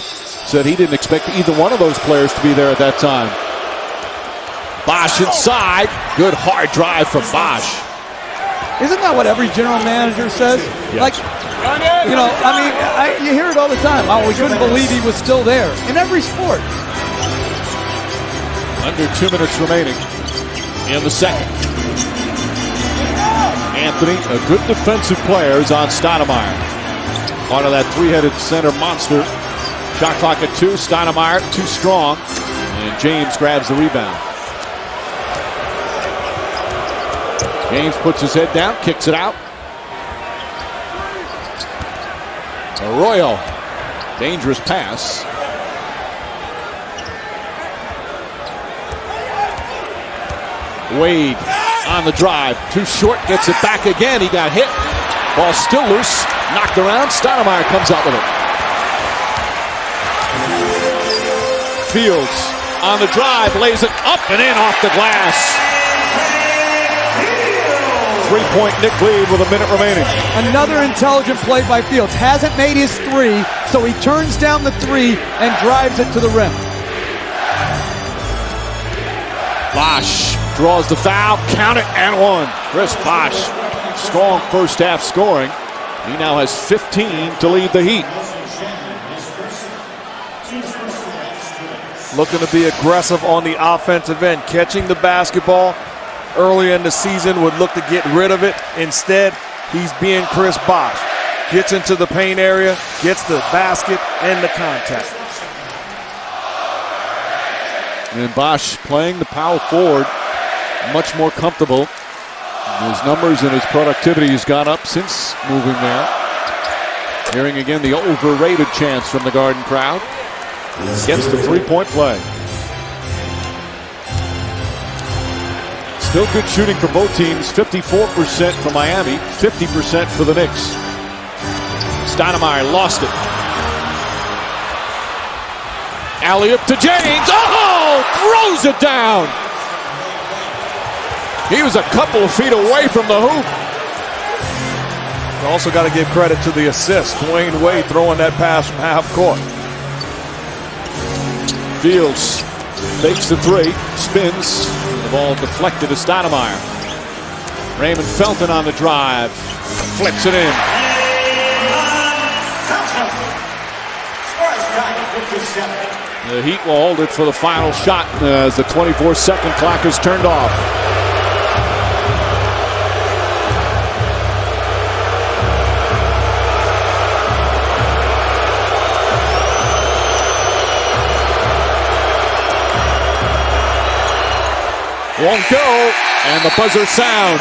said he didn't expect either one of those players to be there at that time. Bosh inside. Good hard drive from Bosh. Isn't that what every general manager says? Yes. Like, you know, I mean, you hear it all the time. Oh, we couldn't believe he was still there in every sport. Under 2 minutes remaining in the 2nd. Anthony, a good defensive player, is on Stoudemire. Part of that 3-headed center monster. Shot clock at 2. Stoudemire too strong. And James grabs the rebound. James puts his head down, kicks it out. Arroyo. Dangerous pass. Wade on the drive. Too short, gets it back again. He got hit. Ball still loose. Knocked around. Stoudemire comes out with it. Fields on the drive. Lays it up and in off the glass. 3-point Knicks lead with a minute remaining. Another intelligent play by Fields. Hasn't made his three, so he turns down the three and drives it to the rim. Bosh draws the foul, count it, and one. Chris Bosh, strong first half scoring. He now has 15 to lead the Heat. Looking to be aggressive on the offensive end, catching the basketball earlier in the season, would look to get rid of it. Instead, he's being Chris Bosh. Gets into the paint area, gets the basket and the contact. And Bosh playing the power forward, much more comfortable. His numbers and his productivity has gone up since moving there. Hearing again the overrated chants from the Garden crowd. Gets the three-point play. Still good shooting for both teams. 54% for Miami, 50% for the Knicks. Stoudemire lost it. Alley-oop to James. Oh! Throws it down. He was a couple of feet away from the hoop. You also got to give credit to the assist. Dwayne Wade throwing that pass from half court. Fields fakes the three, spins. The ball deflected to Stoudemire. Raymond Felton on the drive. Flips it in. The Heat will hold it for the final shot as the 24-second clock is turned off. Won't go, and the buzzer sounds.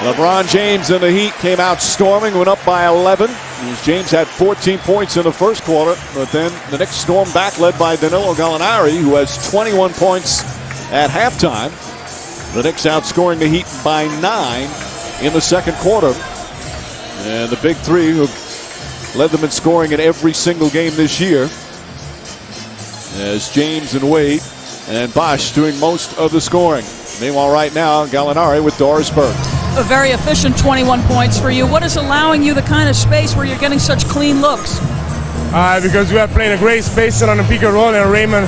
LeBron James and the Heat came out storming, went up by 11. James had 14 points in the first quarter, but then the Knicks stormed back, led by Danilo Gallinari, who has 21 points at halftime. The Knicks outscoring the Heat by 9 in the second quarter. And the big three, who led them in scoring in every single game this year, as James and Wade and Bosh doing most of the scoring. Meanwhile, right now, Gallinari with Dorisburg. A very efficient 21 points for you. What is allowing you the kind of space where you're getting such clean looks? Because we are playing a great space on the pick and roll, and Raymond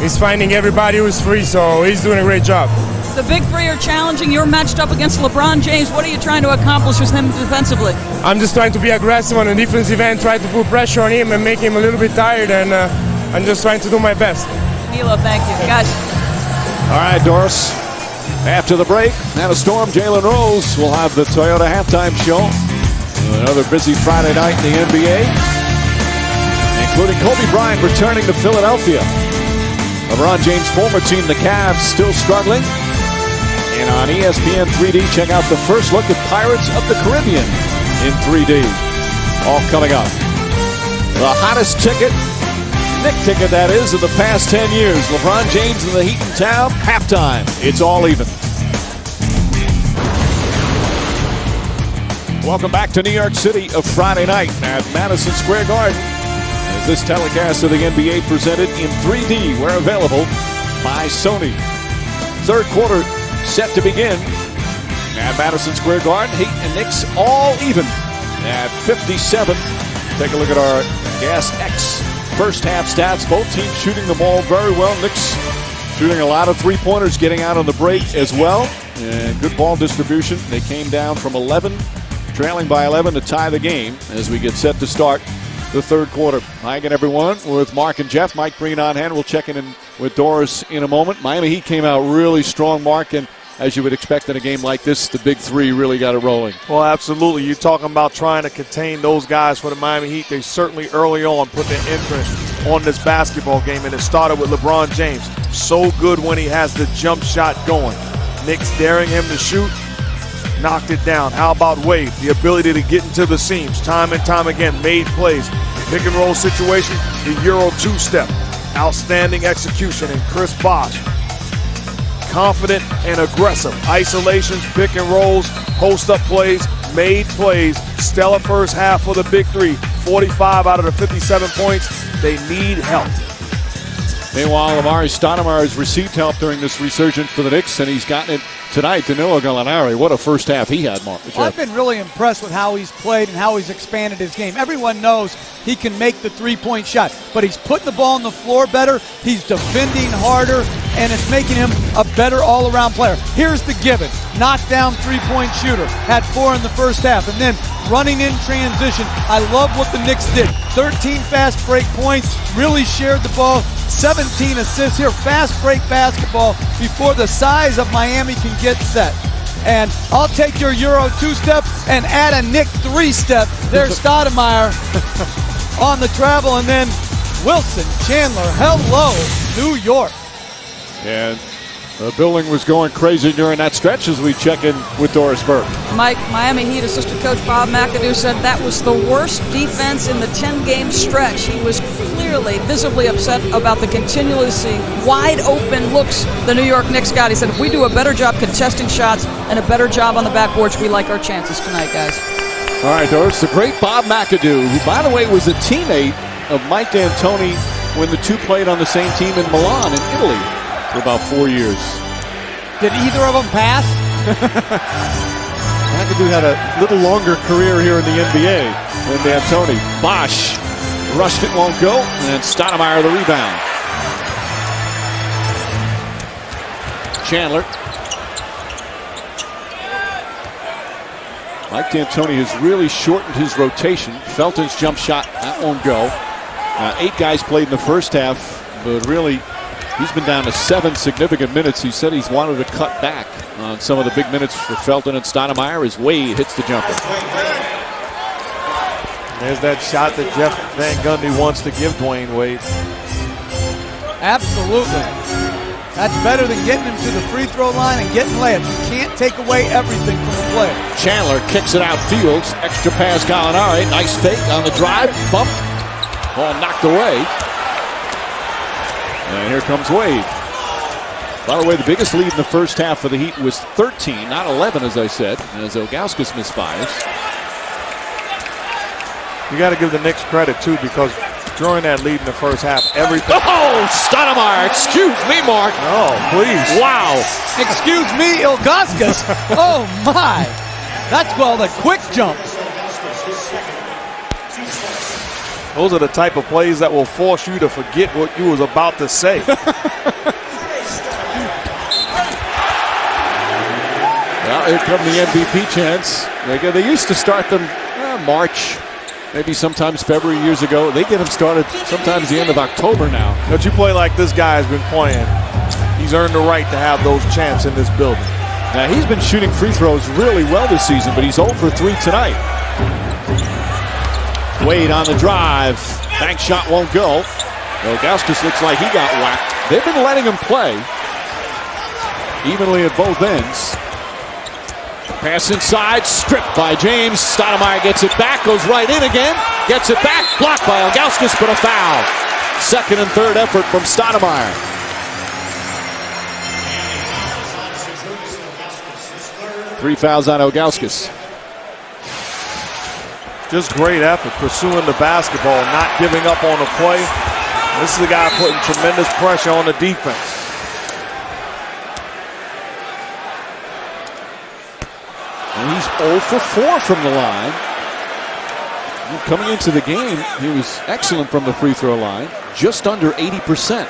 is finding everybody who's free, so he's doing a great job. The big three are challenging. You're matched up against LeBron James. What are you trying to accomplish with him defensively? I'm just trying to be aggressive on the defensive end, try to put pressure on him and make him a little bit tired, and I'm just trying to do my best. Milo, thank you. Guys. All right, Doris. After the break, and a storm, Jalen Rose will have the Toyota halftime show. Another busy Friday night in the NBA, including Kobe Bryant returning to Philadelphia. LeBron James' former team, the Cavs, still struggling. And on ESPN 3D, check out the first look at Pirates of the Caribbean in 3D. All coming up. The hottest ticket, Knick ticket that is, in the past 10 years. LeBron James and the Heat in town, halftime. It's all even. Welcome back to New York City, a Friday night at Madison Square Garden. As this telecast of the NBA presented in 3D, where available by Sony. Third quarter set to begin at Madison Square Garden. Heat and Knicks all even at 57. Take a look at our Gas X first half stats. Both teams shooting the ball very well. Knicks shooting a lot of three-pointers, getting out on the break as well. And good ball distribution. They came down from 11, trailing by 11 to tie the game as we get set to start the third quarter. Hi again, everyone, with Mark and Jeff. Mike Breen on hand. We'll check in with Doris in a moment. Miami Heat came out really strong, Mark, and as you would expect in a game like this, the big three really got it rolling. Well, absolutely. You're talking about trying to contain those guys for the Miami Heat. They certainly early on put their interest on this basketball game, and it started with LeBron James. So good when he has the jump shot going. Knicks daring him to shoot, knocked it down. How about Wade? The ability to get into the seams time and time again, made plays. Pick and roll situation, the Euro two-step. Outstanding execution, and Chris Bosh, confident and aggressive. Isolations, pick and rolls, post-up plays, made plays. Stellar first half for the big three. 45 out of the 57 points. They need help. Meanwhile, Stoudemire has received help during this resurgence for the Knicks, and he's gotten it tonight. Danilo Gallinari, what a first half he had, Mark. Well, I've been really impressed with how he's played and how he's expanded his game. Everyone knows he can make the three-point shot, but he's putting the ball on the floor better, he's defending harder, and it's making him a better all-around player. Here's the given. Knockdown three-point shooter. Had 4 in the first half, and then running in transition. I love what the Knicks did. 13 fast break points, really shared the ball. 17 assists here, fast break basketball before the size of Miami can get set. And I'll take your Euro 2-step and add a Knick 3-step. There's Stoudemire on the travel, and then Wilson, Chandler, hello, New York. And the building was going crazy during that stretch as we check in with Doris Burke. Mike, Miami Heat assistant coach Bob McAdoo said that was the worst defense in the 10-game stretch. He was clearly, visibly upset about the continuously wide open looks the New York Knicks got. He said, if we do a better job contesting shots and a better job on the backboards, we like our chances tonight, guys. All right, Doris, the great Bob McAdoo, who, by the way, was a teammate of Mike D'Antoni when the two played on the same team in Milan in Italy for about 4 years. Did either of them pass? McAdoo had a little longer career here in the NBA than D'Antoni. Bosh rushed it, won't go, and Stoudemire the rebound. Chandler. Mike D'Antoni has really shortened his rotation. Felton's jump shot, that won't go. 8 guys played in the first half, but really he's been down to 7 significant minutes. He said he's wanted to cut back on some of the big minutes for Felton and Stoudemire as Wade hits the jumper. There's that shot that Jeff Van Gundy wants to give Dwayne Wade. Absolutely. That's better than getting him to the free throw line and getting layups. You can't take away everything from the player. Chandler kicks it out fields. Extra pass Gallinari. Nice fake on the drive. Bump. Ball knocked away. And here comes Wade. By the way, the biggest lead in the first half for the Heat was 13, not 11, as I said, as Ilgauskas misfires. You got to give the Knicks credit, too, because during that lead in the first half, everything. Oh, Stoudemire, excuse me, Mark. Oh, please. Wow. Excuse me, Ilgauskas. Oh, my. That's called a quick jump. Those are the type of plays that will force you to forget what you was about to say. Well, here come the MVP chants. They used to start them March, maybe sometimes February years ago. They get them started sometimes the end of October now. But you play like this guy has been playing. He's earned the right to have those chants in this building. Now, he's been shooting free throws really well this season, but he's 0 for 3 tonight. Wade on the drive. Bank shot won't go. Ilgauskas looks like he got whacked. They've been letting him play evenly at both ends. Pass inside, stripped by James. Stoudemire gets it back, goes right in again. Gets it back, blocked by Ilgauskas, but a foul. Second and third effort from Stoudemire. Three fouls on Ilgauskas. Just great effort, pursuing the basketball, not giving up on the play. This is a guy putting tremendous pressure on the defense. And he's 0 for 4 from the line. And coming into the game, he was excellent from the free throw line, just under 80%.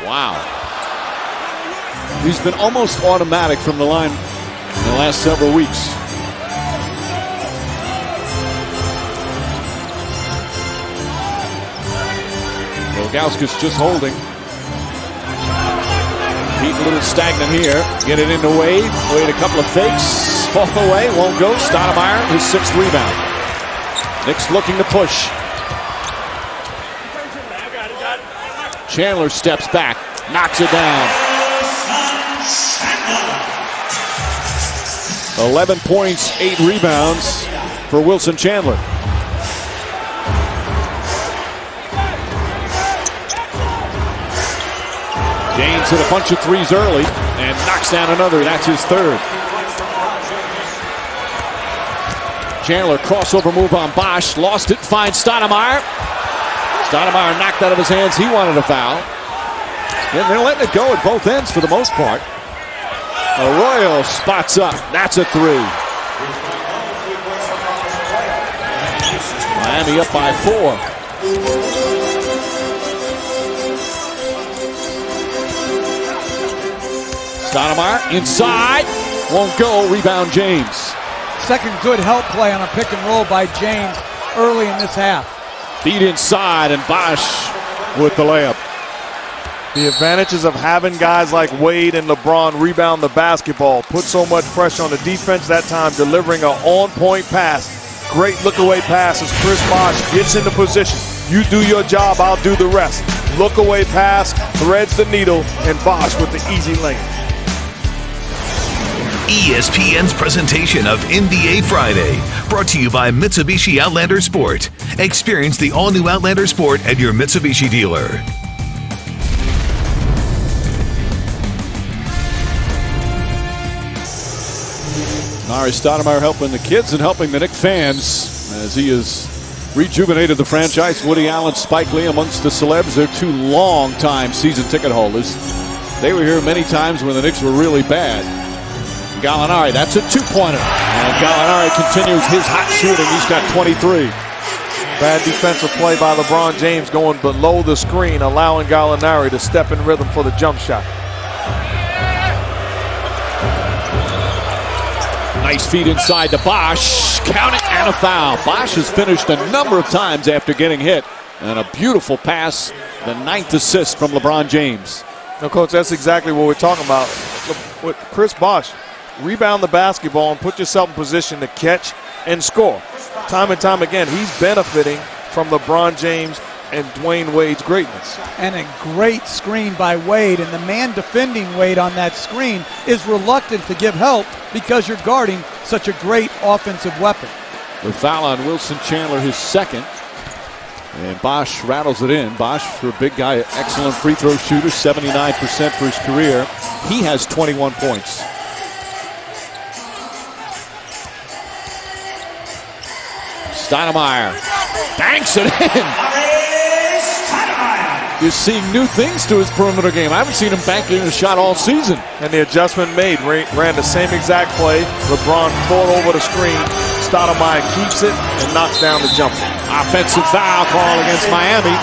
Wow. He's been almost automatic from the line in the last several weeks. Ilgauskas just holding. Heat a little stagnant here. Get it into Wade. Wade a couple of fakes. Fall away. Won't go. Stoudemire, his 6th rebound. Knicks looking to push. Chandler steps back. Knocks it down. 11 points, 8 rebounds for Wilson Chandler. James hit a bunch of threes early and knocks down another. That's his 3rd. Chandler crossover move on Bosh. Lost it. Finds Stoudemire. Stoudemire knocked out of his hands. He wanted a foul. And they're letting it go at both ends for the most part. Arroyo spots up. That's a three. Miami up by 4. Stoudemire inside. Won't go. Rebound James. Second good help play on a pick and roll by James early in this half. Feed inside, and Bosh with the layup. The advantages of having guys like Wade and LeBron rebound the basketball, put so much pressure on the defense that time, delivering an on-point pass. Great look-away pass as Chris Bosh gets into position. You do your job, I'll do the rest. Look-away pass, threads the needle, and Bosh with the easy lane. ESPN's presentation of NBA Friday, brought to you by Mitsubishi Outlander Sport. Experience the all-new Outlander Sport at your Mitsubishi dealer. Stoudemire helping the kids and helping the Knicks fans as he has rejuvenated the franchise. Woody Allen, Spike Lee amongst the celebs. They're 2 long-time season ticket holders. They were here many times when the Knicks were really bad. Gallinari, that's a 2-pointer. And Gallinari continues his hot shooting. He's got 23. Bad defensive play by LeBron James going below the screen, allowing Gallinari to step in rhythm for the jump shot. Nice feed inside to Bosh. Count it, and a foul. Bosh has finished a number of times after getting hit. And a beautiful pass, the 9th assist from LeBron James. Now, Coach, that's exactly what we're talking about. With Chris Bosh, rebound the basketball and put yourself in position to catch and score. Time and time again, he's benefiting from LeBron James and Dwayne Wade's greatness. And a great screen by Wade, and the man defending Wade on that screen is reluctant to give help because you're guarding such a great offensive weapon. The foul on Wilson Chandler, his second. And Bosh rattles it in. Bosh, for a big guy, excellent free throw shooter, 79% for his career. He has 21 points. Stoudemire banks it in. You're seeing new things to his perimeter game. I haven't seen him bank in a shot all season. And the adjustment made, ran the same exact play. LeBron fought over the screen. Stoudemire keeps it and knocks down the jumper. Offensive foul call against Miami.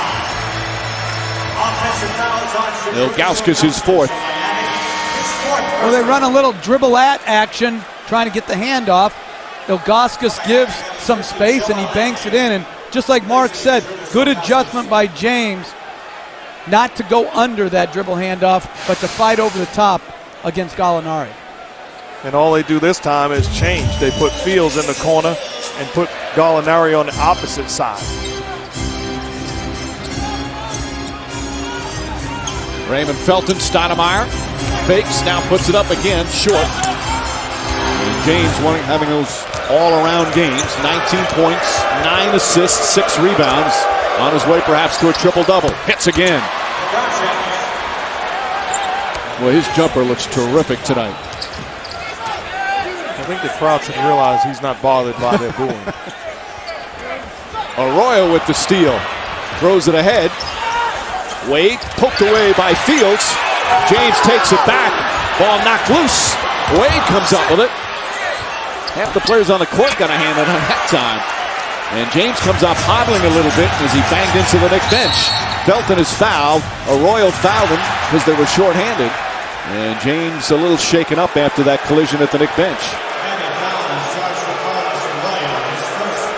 Ilgauskas his 4th. Well, they run a little dribble at action, trying to get the handoff. Ilgauskas gives some space and he banks it in. And just like Mark said, good adjustment by James not to go under that dribble handoff, but to fight over the top against Gallinari. And all they do this time is change. They put Fields in the corner and put Gallinari on the opposite side. Raymond Felton, Stoudemire fakes, now puts it up again, short. And James having those all-around games, 19 points, 9 assists, 6 rebounds, on his way perhaps to a triple-double. Hits again. Well, his jumper looks terrific tonight. I think the crowd should realize he's not bothered by their booing. Arroyo with the steal. Throws it ahead. Wade poked away by Fields. James takes it back. Ball knocked loose. Wade comes up with it. Half the players on the court got a hand on that time. And James comes up hobbling a little bit as he banged into the Knicks bench. Felton is fouled. Arroyo fouled him because they were shorthanded. And James a little shaken up after that collision at the Knicks bench.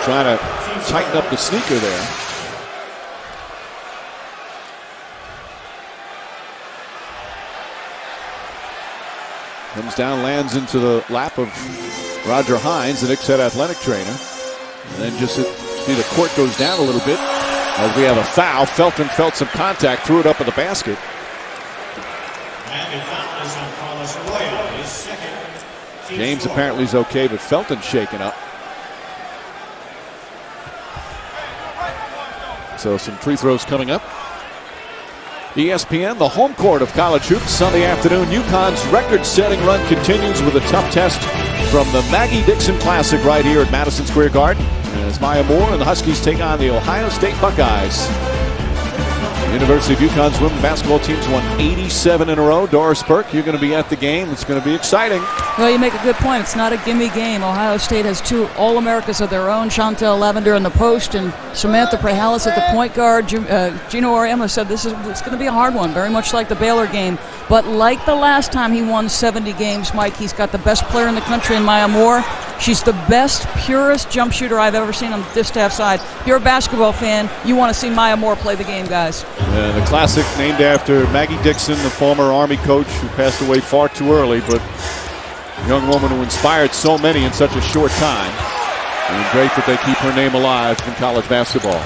Trying to tighten up the sneaker there. Comes down, lands into the lap of Roger Hines, the Knicks head athletic trainer. And then just see the court goes down a little bit as we have a foul. Felton felt some contact, threw it up in the basket. James apparently is okay, but Felton's shaken up. So some free throws coming up. ESPN, the home court of college hoops. Sunday afternoon, UConn's record-setting run continues with a tough test from the Maggie Dixon Classic right here at Madison Square Garden. As Maya Moore and the Huskies take on the Ohio State Buckeyes. The University of UConn's women's basketball team's won 87 in a row. Doris Burke, you're going to be at the game. It's going to be exciting. Well, you make a good point. It's not a gimme game. Ohio State has 2 All-Americas of their own, Chantel Lavender in the post and Samantha Prehalis at the point guard. Gino Auriemma said it's going to be a hard one, very much like the Baylor game. But like the last time he won 70 games, Mike, he's got the best player in the country in Maya Moore. She's the best, purest jump shooter I've ever seen on the distaff side. If you're a basketball fan, you want to see Maya Moore play the game, guys. The Classic named after Maggie Dixon, the former Army coach who passed away far too early, but a young woman who inspired so many in such a short time. And great that they keep her name alive in college basketball.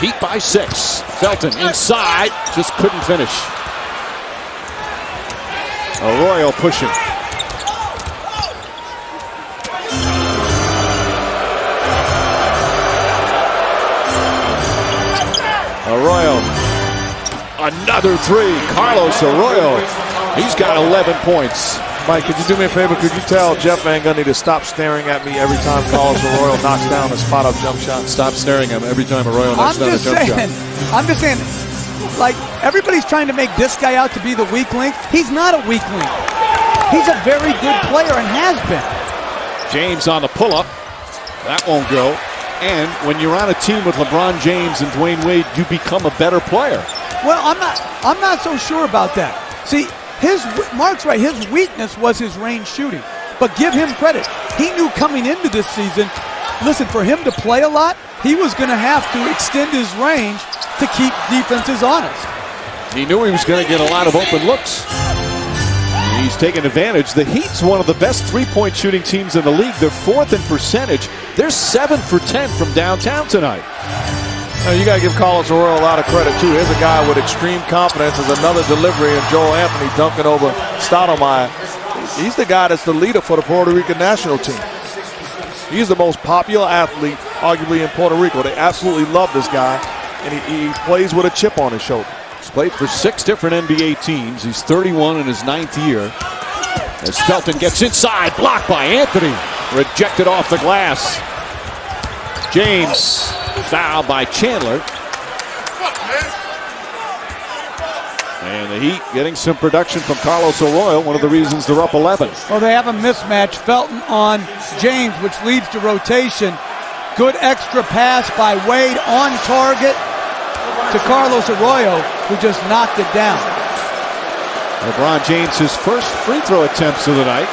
Beat by 6. Felton inside, just couldn't finish. Arroyo pushing. Arroyo, another 3. Carlos Arroyo, he's got 11 points. Mike, could you do me a favor? Could you tell Jeff Van Gundy to stop staring at me every time Carlos Arroyo knocks down a spot-up jump shot? Stop staring at him every time Arroyo knocks down a jump shot. I'm just saying, like, everybody's trying to make this guy out to be the weak link. He's not a weak link. He's a very good player and has been. James on the pull-up. That won't go. And when you're on a team with LeBron James and Dwayne Wade, you become a better player. Well, I'm not so sure about that. See, Mark's right. His weakness was his range shooting. But give him credit. He knew coming into this season, listen, for him to play a lot, he was going to have to extend his range to keep defenses honest. He knew he was going to get a lot of open looks. He's taking advantage. The Heat's one of the best three-point shooting teams in the league. They're 4th in percentage. They're 7 for 10 from downtown tonight. Now, you got to give Carlos Arroyo a lot of credit, too. Here's a guy with extreme confidence. There's another delivery of Joel Anthony dunking over Stoudemire. He's the guy that's the leader for the Puerto Rican national team. He's the most popular athlete, arguably, in Puerto Rico. They absolutely love this guy, and he plays with a chip on his shoulder. He's played for 6 different NBA teams. He's 31 in his 9th year. As Felton gets inside, blocked by Anthony. Rejected off the glass. James, fouled by Chandler. And the Heat getting some production from Carlos Arroyo, one of the reasons they're up 11. Well, they have a mismatch. Felton on James, which leads to rotation. Good extra pass by Wade on target to Carlos Arroyo, who just knocked it down. LeBron James, his first free throw attempts of the night.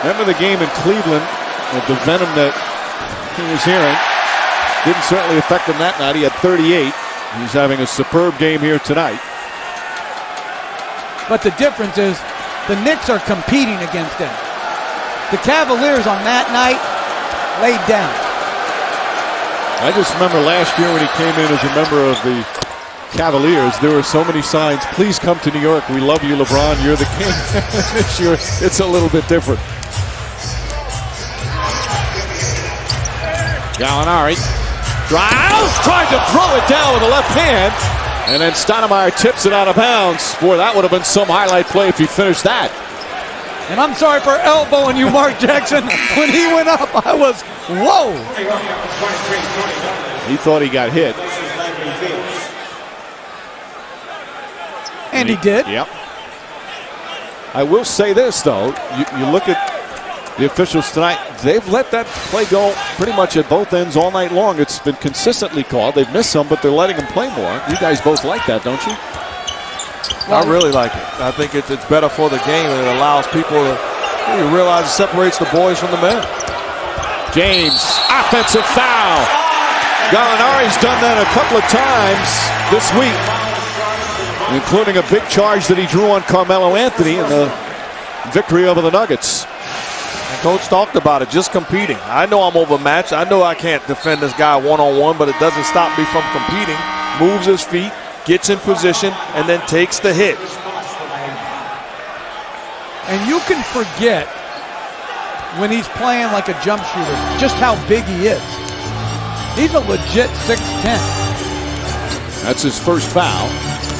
Remember the game in Cleveland with the venom that he was hearing. Didn't certainly affect him that night. He had 38. He's having a superb game here tonight. But the difference is the Knicks are competing against them. The Cavaliers on that night laid down. I just remember last year when he came in as a member of the Cavaliers, there were so many signs, please come to New York, we love you LeBron, you're the king. This year it's a little bit different. Gallinari drives, tried to throw it down with the left hand, and then Stoudemire tips it out of bounds. Boy, that would have been some highlight play if he finished that. And I'm sorry for elbowing you, Mark Jackson. When he went up, I was, whoa. He thought he got hit. And he did. Yep. I will say this, though. You look at the officials tonight, they've let that play go pretty much at both ends all night long. It's been consistently called. They've missed some, but they're letting them play more. You guys both like that, don't you? I really like it. I think it's better for the game, and it allows people to realize it separates the boys from the men. James, offensive foul. Gallinari's done that a couple of times this week, including a big charge that he drew on Carmelo Anthony in the victory over the Nuggets. And Coach talked about it, just competing. I know I'm overmatched. I know I can't defend this guy one-on-one, but it doesn't stop me from competing. Moves his feet, gets in position, and then takes the hit. And you can forget when he's playing like a jump shooter just how big he is. He's a legit 6'10". That's his first foul.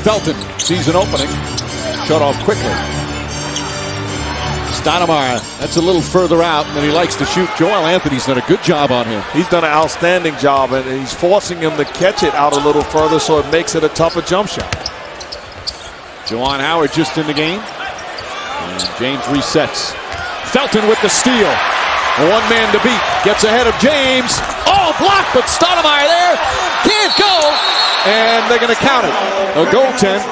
Felton sees an opening. Shut off quickly. Stoudemire, that's a little further out than he likes to shoot. Joel Anthony's done a good job on him. He's done an outstanding job, and he's forcing him to catch it out a little further, so it makes it a tougher jump shot. Juwan Howard just in the game. And James resets. Felton with the steal. One man to beat. Gets ahead of James. Oh, blocked, but Stoudemire there. Can't go. And they're going to count it. A goaltend.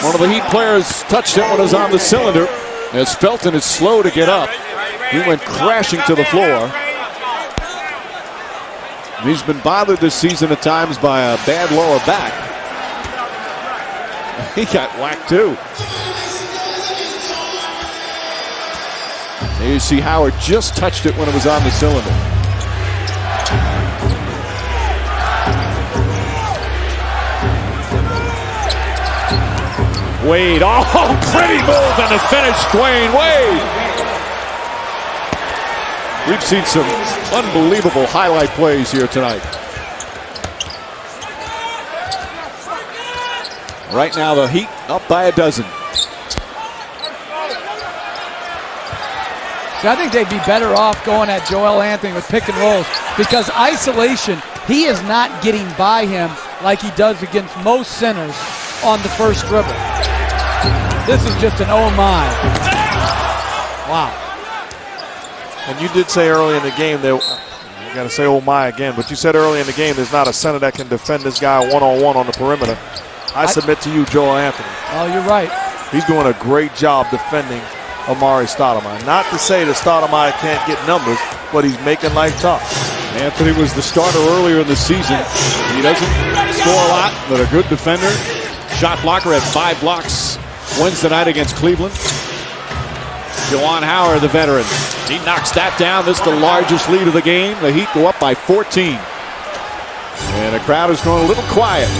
One of the Heat players touched it when it was on the cylinder. As Felton is slow to get up. He went crashing to the floor. He's been bothered this season at times by a bad lower back. He got whacked too. There you see Howard just touched it when it was on the cylinder. Wade, oh, pretty move and the finish, Dwayne Wade. We've seen some unbelievable highlight plays here tonight. Right now the Heat up by a dozen. See, I think they'd be better off going at Joel Anthony with pick and rolls because isolation, he is not getting by him like he does against most centers on the first dribble. This is just an oh my. Wow. And you did say early in the game that, you got to say oh my again, but you said early in the game there's not a center that can defend this guy one-on-one on the perimeter. I submit to you, Joel Anthony. Oh, you're right. He's doing a great job defending Amari Stoudemire. Not to say that Stoudemire can't get numbers, but he's making life tough. Anthony was the starter earlier in the season. He doesn't score a lot, but a good defender. Shot blocker at 5 blocks Wednesday night against Cleveland. Juwan Howard, the veteran. He knocks that down. This is the largest lead of the game. The Heat go up by 14. And the crowd is going a little quiet.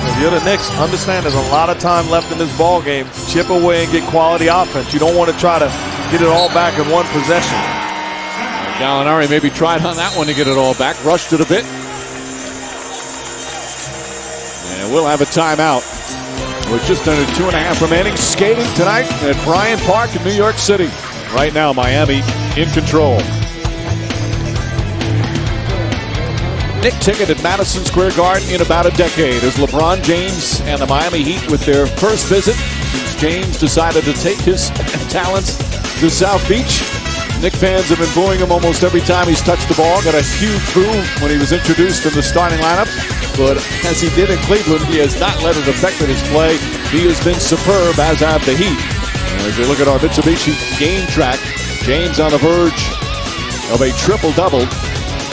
If you're the Knicks, understand there's a lot of time left in this ball game. Chip away and get quality offense. You don't want to try to get it all back in one possession. Gallinari maybe tried on that one to get it all back. Rushed it a bit. And we'll have a timeout. With just under 2.5 remaining. Skating tonight at Bryant Park in New York City. Right now, Miami in control. Knick ticket at Madison Square Garden in about a decade as LeBron James and the Miami Heat with their first visit since James decided to take his talents to South Beach. Knick fans have been booing him almost every time he's touched the ball. Got a huge boo when he was introduced in the starting lineup. But as he did in Cleveland, he has not let it affect his play. He has been superb, as have the Heat. And as we look at our Mitsubishi game track, James on the verge of a triple-double.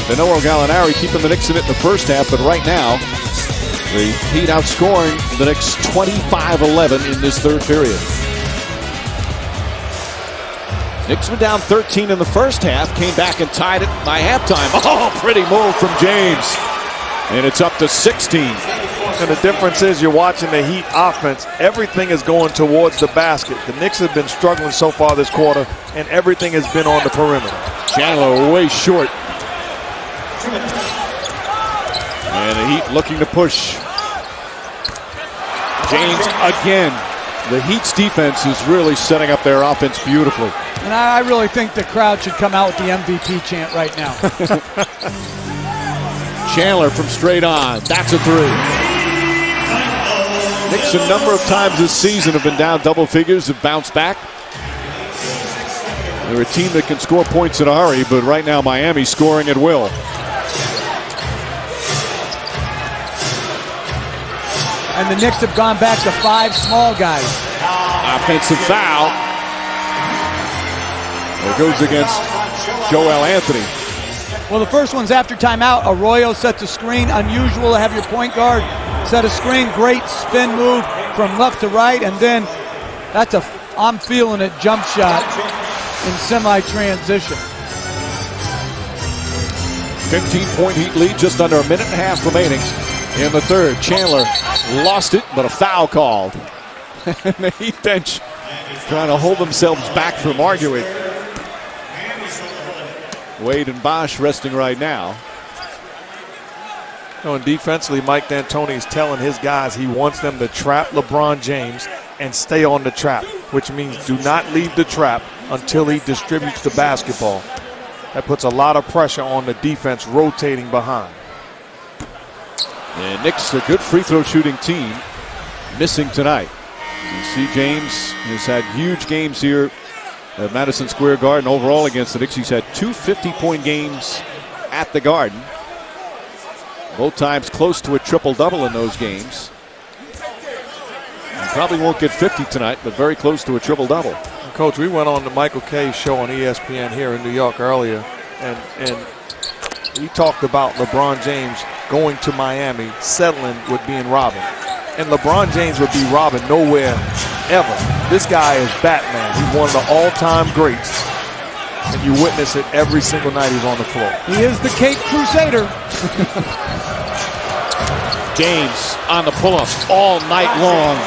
Danilo Gallinari keeping the Knicks in it in the first half, but right now, the Heat outscoring the Knicks 25-11 in this third period. Knicks were down 13 in the first half, came back and tied it by halftime. Oh, pretty move from James. And it's up to 16. And the difference is you're watching the Heat offense. Everything is going towards the basket. The Knicks have been struggling so far this quarter, and everything has been on the perimeter. Chandler way short. And the Heat looking to push. James again. The Heat's defense is really setting up their offense beautifully. And I really think the crowd should come out with the MVP chant right now. Chandler from straight on. That's a three. Knicks a number of times this season have been down double figures, have bounced back. They're a team that can score points in a hurry, but right now Miami's scoring at will. And the Knicks have gone back to 5 small guys. Offensive foul. It goes against Joel Anthony. Well, the first one's after timeout. Arroyo sets a screen. Unusual to have your point guard set a screen. Great spin move from left to right. And then that's a I'm feeling it jump shot in semi-transition. 15-point Heat lead, just under a minute and a half remaining in the third. Chandler lost it, but a foul called. And the Heat bench trying to hold themselves back from arguing. Wade and Bosh resting right now. And defensively, Mike D'Antoni is telling his guys he wants them to trap LeBron James and stay on the trap, which means do not leave the trap until he distributes the basketball. That puts a lot of pressure on the defense rotating behind. And Knicks, a good free throw shooting team, missing tonight. You see James has had huge games here at Madison Square Garden. Overall against the Knicks, he's had 2 50-point games at the Garden. Both times close to a triple-double in those games. He probably won't get 50 tonight, but very close to a triple-double. Coach, we went on the Michael Kay show on ESPN here in New York earlier, and he talked about LeBron James going to Miami, settling with being Robin. And LeBron James would be Robin nowhere ever. This guy is Batman. He's one of the all-time greats. And you witness it every single night he's on the floor. He is the Cape Crusader. James on the pull-up all night long.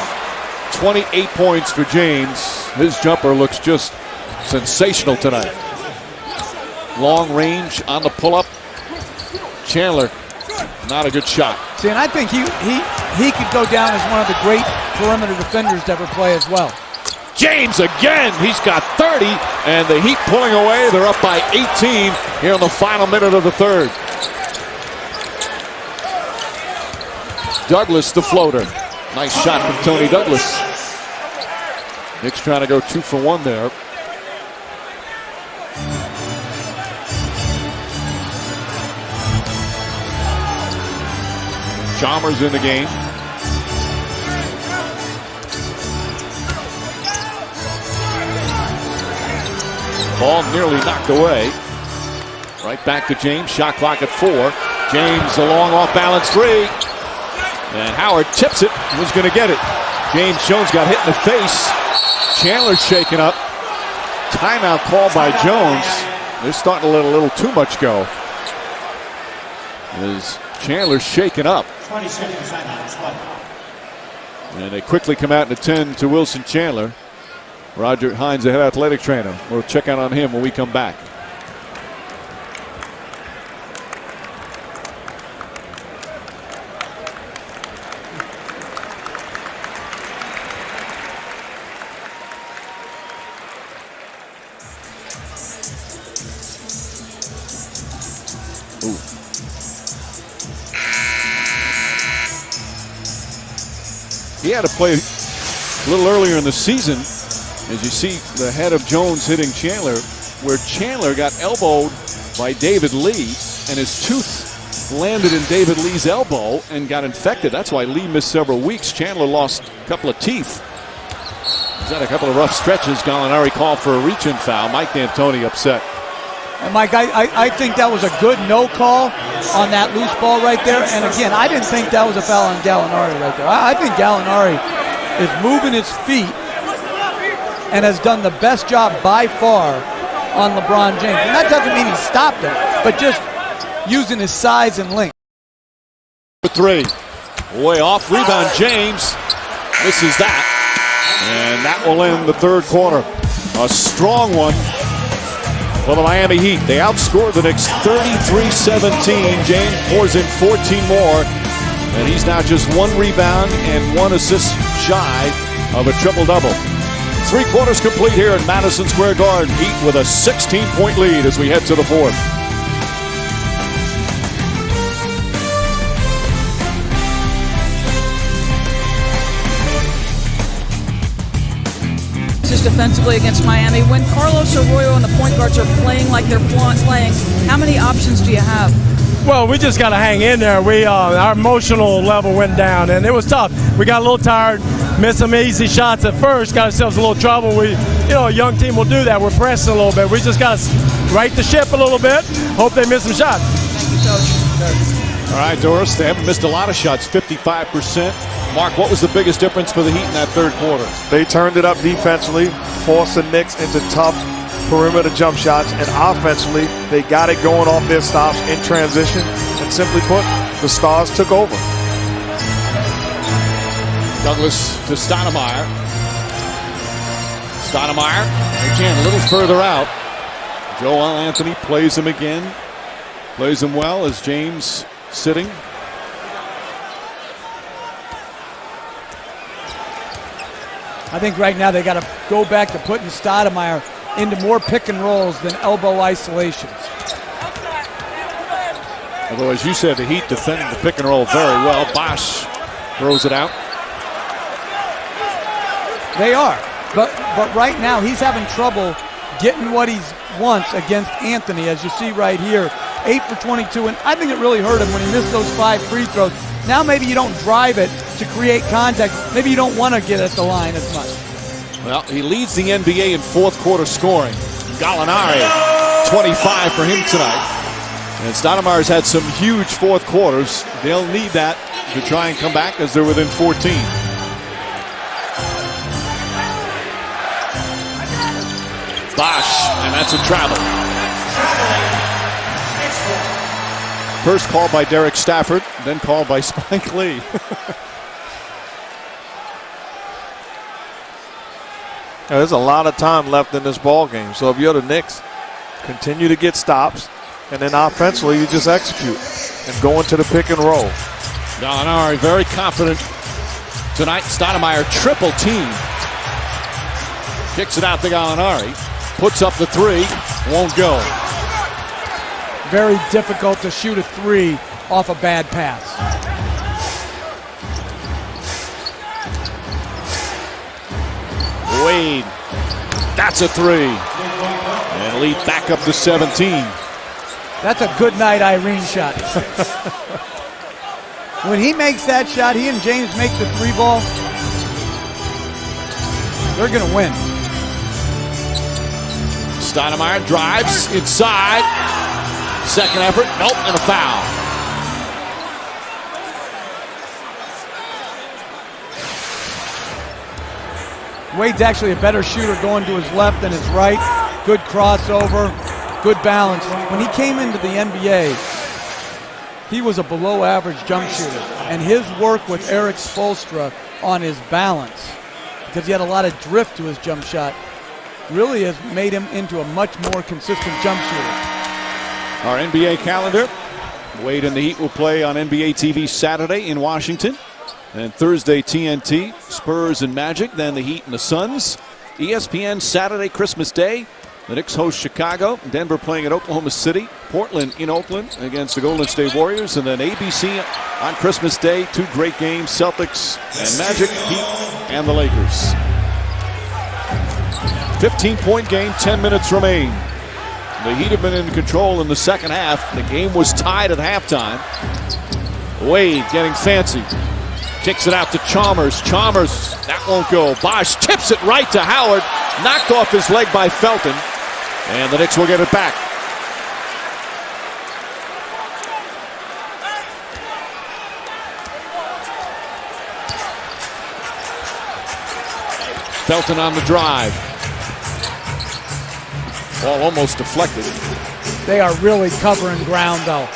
28 points for James. His jumper looks just sensational tonight. Long range on the pull-up. Chandler, not a good shot. See, and I think he could go down as one of the great perimeter defenders to ever play as well. James again, he's got 30, and the Heat pulling away. They're up by 18 here in the final minute of the third. Douglas, the floater. Nice shot from Tony Douglas. Knicks trying to go 2 for 1 there. Chalmers in the game. Ball nearly knocked away. Right back to James. Shot clock at 4. James a long off-balance 3. And Howard tips it. Was going to get it. James Jones got hit in the face. Chandler shaken up. Timeout called by Jones. They're starting to let a little too much go. As Chandler shaken up. And they quickly come out in the 10 to Wilson Chandler. Roger Hines, the head athletic trainer. We'll check out on him when we come back. Ooh. He had to play a little earlier in the season. As you see the head of Jones hitting Chandler, where Chandler got elbowed by David Lee, and his tooth landed in David Lee's elbow and got infected. That's why Lee missed several weeks. Chandler lost a couple of teeth. He's had a couple of rough stretches. Gallinari called for a reach-in foul. Mike D'Antoni upset. And Mike, I think that was a good no call on that loose ball right there. And again, I didn't think that was a foul on Gallinari right there. I think Gallinari is moving his feet and has done the best job by far on LeBron James. And that doesn't mean he stopped him, but just using his size and length. 3. Way off. Rebound James. Misses that. And that will end the third quarter. A strong one for the Miami Heat. They outscored the Knicks 33-17. James pours in 14 more. And he's now just 1 rebound and 1 assist shy of a triple-double. 3 quarters complete here at Madison Square Garden. Heat with a 16-point lead as we head to the fourth. Just defensively against Miami. When Carlos Arroyo and the point guards are playing like they're playing, how many options do you have? Well, we just got to hang in there. Our emotional level went down, and it was tough. We got a little tired, missed some easy shots at first, got ourselves a little trouble. A young team will do that. We're pressing a little bit. We just got to right the ship a little bit. Hope they miss some shots. Thank you, Coach. All right, Doris, they haven't missed a lot of shots, 55%. Mark, what was the biggest difference for the Heat in that third quarter? They turned it up defensively, forced the Knicks into tough perimeter jump shots, and offensively, they got it going off their stops in transition. And simply put, the Stars took over. Douglas to Stoudemire. Stoudemire, again, a little further out. Karl-Anthony plays him again. Plays him well as James sitting. I think right now they got to go back to putting Stoudemire into more pick and rolls than elbow isolations. Although, as you said, the Heat defending the pick and roll very well. Bosh throws it out. They are, but right now he's having trouble getting what he wants against Anthony, as you see right here. 8 for 22, and I think it really hurt him when he missed those 5 free throws. Now maybe you don't drive it to create contact. Maybe you don't want to get at the line as much. Well, he leads the NBA in fourth quarter scoring. Gallinari, 25 for him tonight. And Stoudemire's had some huge fourth quarters. They'll need that to try and come back as they're within 14. Bosh, and that's a travel. First called by Derek Stafford, then called by Spike Lee. There's a lot of time left in this ball game. So if you're the Knicks, continue to get stops, and then offensively you just execute and go into the pick and roll. Gallinari very confident tonight. Stoudemire triple team. Kicks it out to Gallinari. Puts up the 3. Won't go. Very difficult to shoot a 3 off a bad pass. Wade. That's a 3. And lead back up to 17. That's a good night Irene shot. When he makes that shot, he and James make the 3 ball, they're going to win. Stoudemire drives inside. Second effort, nope, and a foul. Wade's actually a better shooter going to his left than his right. Good crossover, good balance. When he came into the NBA, he was a below average jump shooter. And his work with Erik Spoelstra on his balance, because he had a lot of drift to his jump shot, really has made him into a much more consistent jump shooter. Our NBA calendar. Wade and the Heat will play on NBA TV Saturday in Washington. And Thursday, TNT, Spurs and Magic. Then the Heat and the Suns. ESPN Saturday, Christmas Day. The Knicks host Chicago. Denver playing at Oklahoma City. Portland in Oakland against the Golden State Warriors. And then ABC on Christmas Day. 2 great games, Celtics and Magic, Heat and the Lakers. 15-point game, 10 minutes remain. The Heat have been in control in the second half. The game was tied at halftime. Wade getting fancy. Kicks it out to Chalmers. Chalmers, that won't go. Bosh tips it right to Howard. Knocked off his leg by Felton. And the Knicks will get it back. Felton on the drive. Ball almost deflected. They are really covering ground, though.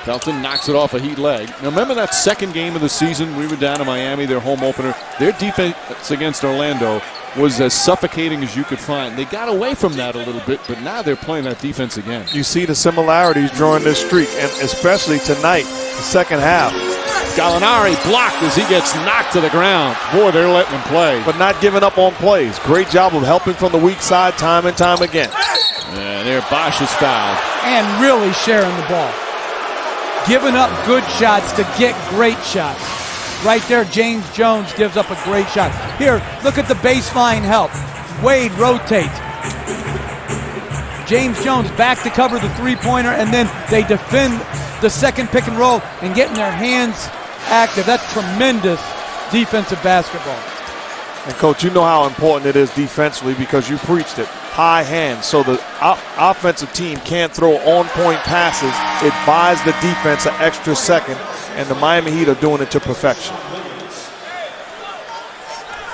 Felton knocks it off a Heat leg. Now remember that second game of the season? We were down in Miami, their home opener. Their defense against Orlando was as suffocating as you could find. They got away from that a little bit, but now they're playing that defense again. You see the similarities during this streak, and especially tonight, the second half. Gallinari blocked as he gets knocked to the ground. Boy, they're letting him play. But not giving up on plays. Great job of helping from the weak side time and time again. And there, Bosh is fouled. And really sharing the ball. Giving up good shots to get great shots. Right there, James Jones gives up a great shot. Here, look at the baseline help. Wade rotates. James Jones back to cover the three-pointer, and then they defend the second pick and roll and getting their hands active. That's tremendous defensive basketball. And, Coach, you know how important it is defensively because you preached it. High hands, so the offensive team can't throw on-point passes. It buys the defense an extra second, and the Miami Heat are doing it to perfection.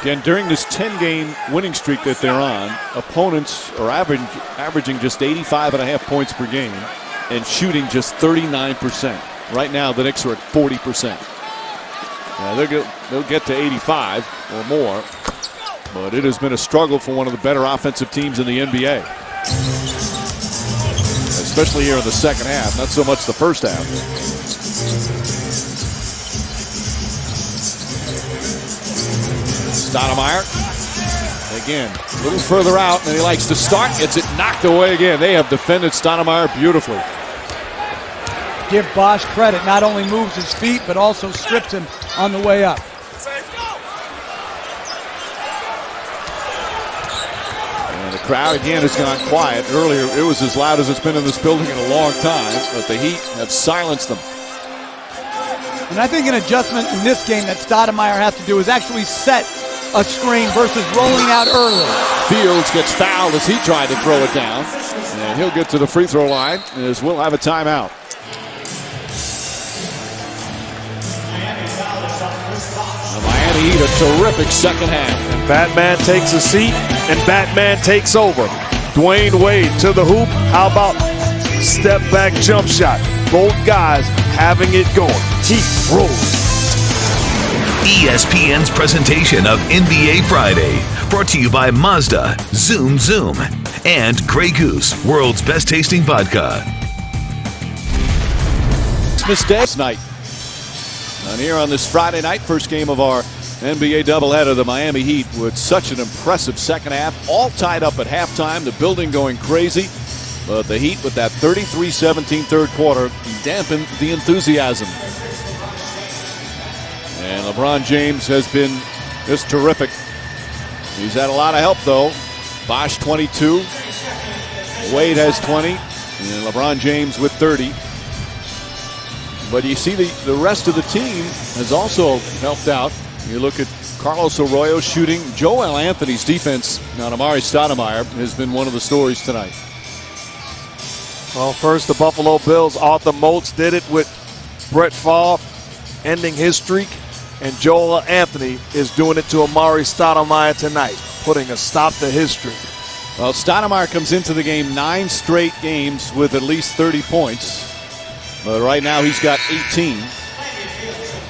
Again, during this 10-game winning streak that they're on, opponents are averaging just 85.5 points per game and shooting just 39%. Right now, the Knicks are at 40%. They'll get to 85 or more, but it has been a struggle for one of the better offensive teams in the NBA. Especially here in the second half, not so much the first half. Stoudemire. Again, a little further out, and he likes to start. Gets it knocked away again. They have defended Stoudemire beautifully. Give Bosh credit. Not only moves his feet, but also strips him on the way up. And the crowd again has gone quiet. Earlier, it was as loud as it's been in this building in a long time, but the Heat have silenced them. And I think an adjustment in this game that Stoudemire has to do is actually set a screen versus rolling out early. Fields gets fouled as he tried to throw it down. And he'll get to the free throw line as we'll have a timeout. The Miami Heat, a terrific second half. Batman takes a seat and Batman takes over. Dwayne Wade to the hoop. How about step back jump shot? Both guys having it going. Heat rolls. ESPN's presentation of NBA Friday, brought to you by Mazda, Zoom Zoom, and Grey Goose, world's best tasting vodka. Christmas Day night. And here on this Friday night, first game of our NBA doubleheader, the Miami Heat with such an impressive second half, all tied up at halftime, the building going crazy. But the Heat with that 33-17 third quarter dampened the enthusiasm. And LeBron James has been just terrific. He's had a lot of help, though. Bosh 22. Wade has 20. And LeBron James with 30. But you see the rest of the team has also helped out. You look at Carlos Arroyo shooting. Joel Anthony's defense on Amari Stoudemire has been one of the stories tonight. Well, first the Buffalo Bills. Arthur Moats did it with Brett Favre ending his streak. And Joel Anthony is doing it to Amari Stoudemire tonight, putting a stop to his streak. Well, Stoudemire comes into the game 9 straight games with at least 30 points. But right now he's got 18.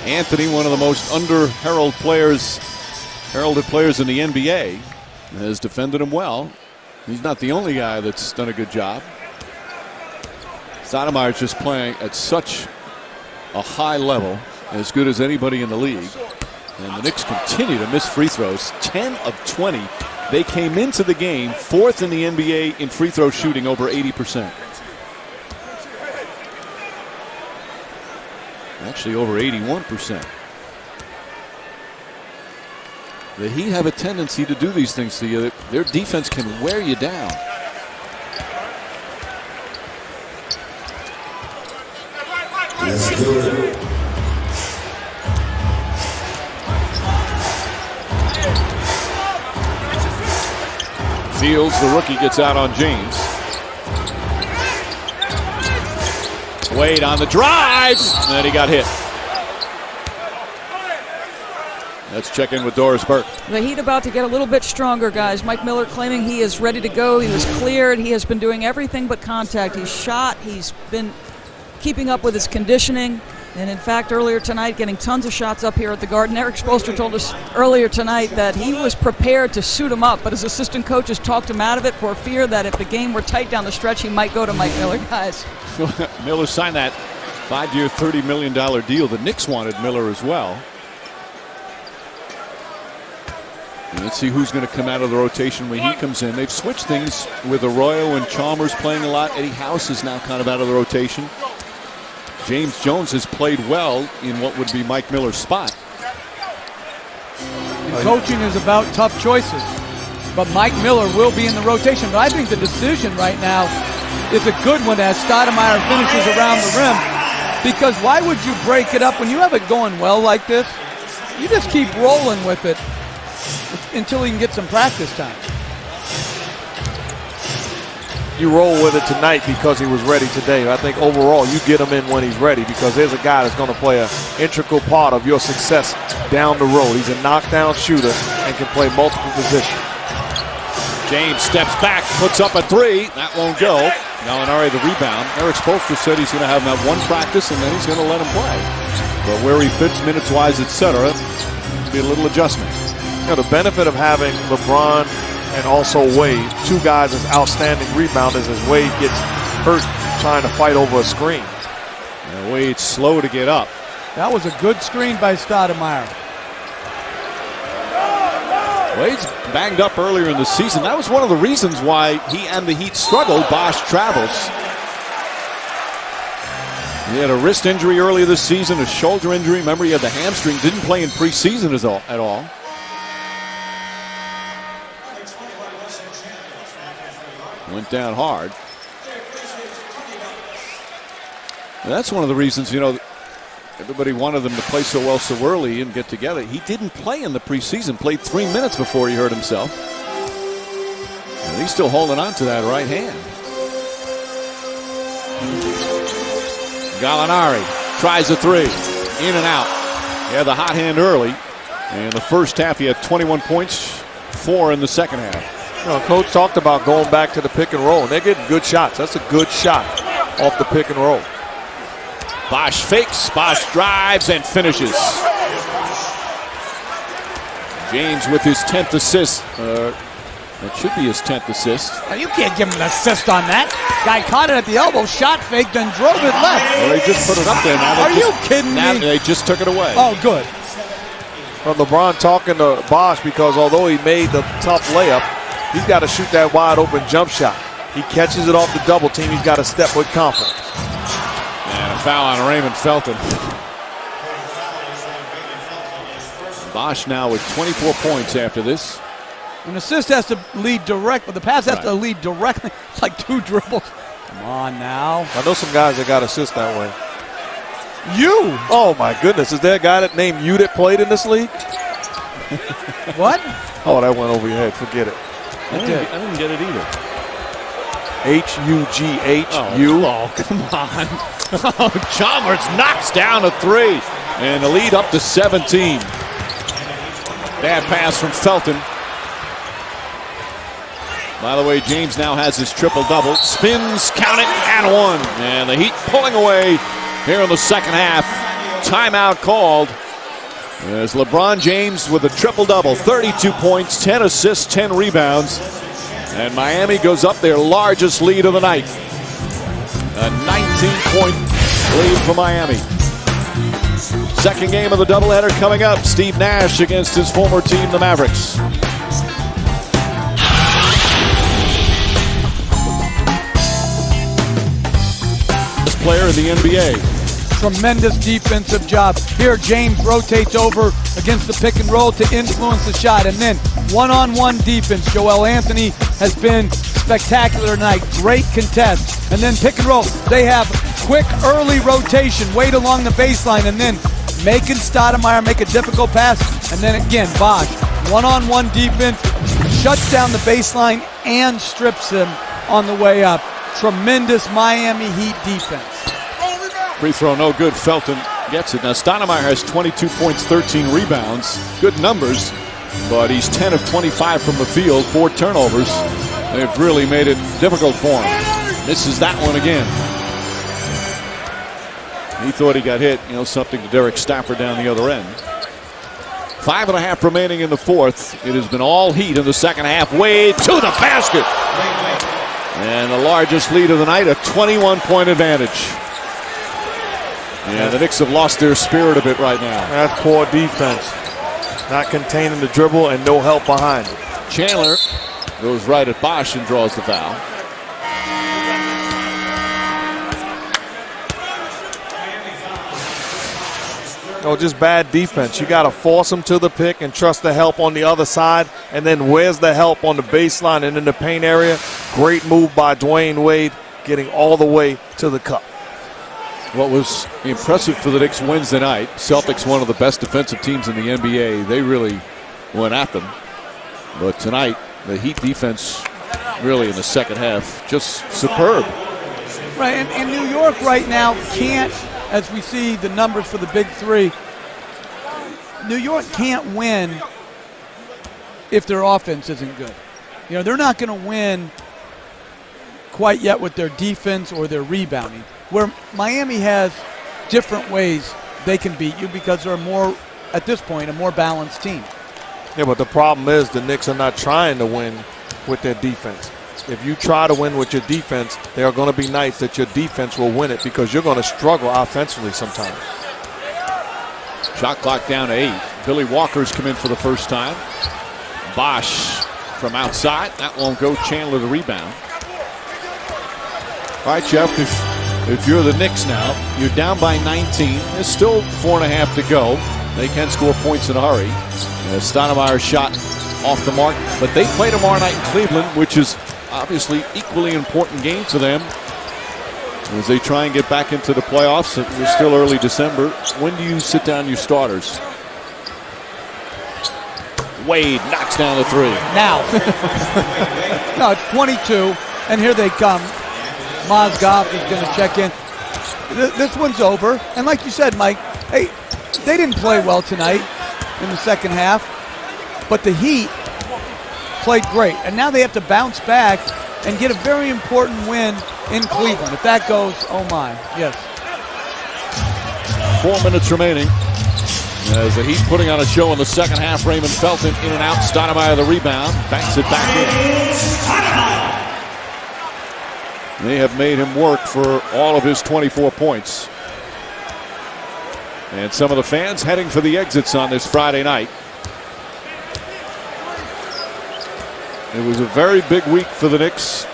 Anthony, one of the most heralded players in the NBA, has defended him well. He's not the only guy that's done a good job. Stoudemire's just playing at such a high level, as good as anybody in the league. And the Knicks continue to miss free throws. 10 of 20. They came into the game 4th in the NBA in free throw shooting, over 80%. Actually over 81%. The Heat have a tendency to do these things to you. Their defense can wear you down. Fields, the rookie, gets out on James. Wade on the drive, and he got hit. Let's check in with Doris Burke. The Heat about to get a little bit stronger, guys. Mike Miller claiming he is ready to go. He was cleared. He has been doing everything but contact. He's shot. He's been keeping up with his conditioning. And in fact, earlier tonight, getting tons of shots up here at the Garden. Eric Spoelstra told us earlier tonight that he was prepared to suit him up, but his assistant coaches talked him out of it for fear that if the game were tight down the stretch, he might go to Mike Miller, guys. Miller signed that 5-year, $30 million deal. The Knicks wanted Miller as well. And let's see who's going to come out of the rotation when he comes in. They've switched things with Arroyo and Chalmers playing a lot. Eddie House is now kind of out of the rotation. James Jones has played well in what would be Mike Miller's spot. And coaching is about tough choices, but Mike Miller will be in the rotation. But I think the decision right now is a good one as Stoudemire finishes around the rim, because why would you break it up when you have it going well like this? You just keep rolling with it until he can get some practice time. You roll with it tonight because he was ready today. I think overall you get him in when he's ready, because there's a guy that's going to play an integral part of your success down the road. He's a knockdown shooter and can play multiple positions. James steps back, puts up a 3. That won't go. Gallinari the rebound. Eric Spoelstra said he's going to have him at one practice and then he's going to let him play. But where he fits minutes-wise, etc., be a little adjustment. You know, the benefit of having LeBron and also Wade, two guys as outstanding rebounders, as Wade gets hurt trying to fight over a screen. And Wade's slow to get up. That was a good screen by Stoudemire. Wade's banged up earlier in the season. That was one of the reasons why he and the Heat struggled. Bosh travels. He had a wrist injury earlier this season, a shoulder injury. Remember, he had the hamstring. Didn't play in preseason at all. Went down hard. And that's one of the reasons, everybody wanted them to play so well so early and get together. He didn't play in the preseason. Played 3 minutes before he hurt himself. And he's still holding on to that right hand. Gallinari tries a three. In and out. He had the hot hand early. In the first half, he had 21 points, 4 in the second half. Coach talked about going back to the pick and roll, and they're getting good shots. That's a good shot off the pick and roll. Bosh fakes, Bosh drives and finishes. James with his 10th assist. That should be his 10th assist. You can't give him an assist on that. Guy caught it at the elbow, shot fake, then drove it left. Well, they just put it up there. Now Are you kidding me? They just took it away. Oh, good. Well, LeBron talking to Bosh because although he made the tough layup, he's got to shoot that wide open jump shot. He catches it off the double team. He's got to step with confidence. And a foul on Raymond Felton. Bosh now with 24 points after this. An assist has to lead direct, but the pass has to lead directly. It's like 2 dribbles. Come on now. I know some guys that got assists that way. You? Oh my goodness. Is there a guy that named you that played in this league? What? Oh, that went over your head. Forget it. I didn't get it either. H-U-G-H-U. Oh, come on. Chalmers knocks down a 3. And the lead up to 17. Bad pass from Felton. By the way, James now has his triple-double. Spins, count it, and 1. And the Heat pulling away here in the second half. Timeout called. As LeBron James with a triple-double. 32 points, 10 assists, 10 rebounds. And Miami goes up their largest lead of the night. A 19-point lead for Miami. Second game of the doubleheader coming up. Steve Nash against his former team, the Mavericks. Player in the NBA. Tremendous defensive job. Here, James rotates over against the pick and roll to influence the shot. And then one-on-one defense. Karl-Anthony has been spectacular tonight. Great contest. And then pick and roll. They have quick early rotation. Wait along the baseline. And then making Stoudemire make a difficult pass. And then again, Bosh. One-on-one defense. Shuts down the baseline and strips him on the way up. Tremendous Miami Heat defense. Free throw no good. Felton gets it. Now Stoudemire has 22 points, 13 rebounds. Good numbers, but he's 10 of 25 from the field, 4 turnovers. They've really made it difficult for him. Misses that one again. He thought he got hit, something to Derek Stafford down the other end. 5.5 remaining in the fourth. It has been all Heat in the second half. Wade to the basket. And the largest lead of the night, a 21-point advantage. Yeah, the Knicks have lost their spirit a bit right now. That's poor defense. Not containing the dribble and no help behind it. Chandler goes right at Bosh and draws the foul. No, just bad defense. You got to force them to the pick and trust the help on the other side. And then where's the help on the baseline and in the paint area? Great move by Dwayne Wade, getting all the way to the cup. What was impressive for the Knicks Wednesday night, Celtics one of the best defensive teams in the NBA. They really went at them. But tonight, the Heat defense really in the second half, just superb. Right, and New York right now can't, as we see the numbers for the big three, New York can't win if their offense isn't good. They're not going to win quite yet with their defense or their rebounding. Where Miami has different ways they can beat you because they're more, at this point, a more balanced team. Yeah, but the problem is the Knicks are not trying to win with their defense. If you try to win with your defense, there are going to be nights that your defense will win it because you're going to struggle offensively sometimes. Shot clock down to 8. Billy Walker's come in for the first time. Bosh from outside. That won't go. Chandler the rebound. All right, Jeff, if you're the Knicks now, you're down by 19. There's still 4.5 to go. They can score points in a hurry. Stoudemire shot off the mark, but they play tomorrow night in Cleveland, which is obviously equally important game for them as they try and get back into the playoffs. We're still early December. When do you sit down your starters? Wade knocks down the three. Now. No, it's 22, and here they come. Mozgov is going to check in. This one's over, and like you said, Mike, hey, they didn't play well tonight in the second half, but the Heat played great, and now they have to bounce back and get a very important win in Cleveland. If that goes, oh my, yes. 4 minutes remaining. As the Heat putting on a show in the second half. Raymond Felton in and out. Stoudemire the rebound. Banks it back in. They have made him work for all of his 24 points. And some of the fans heading for the exits on this Friday night. It was a very big week for the Knicks.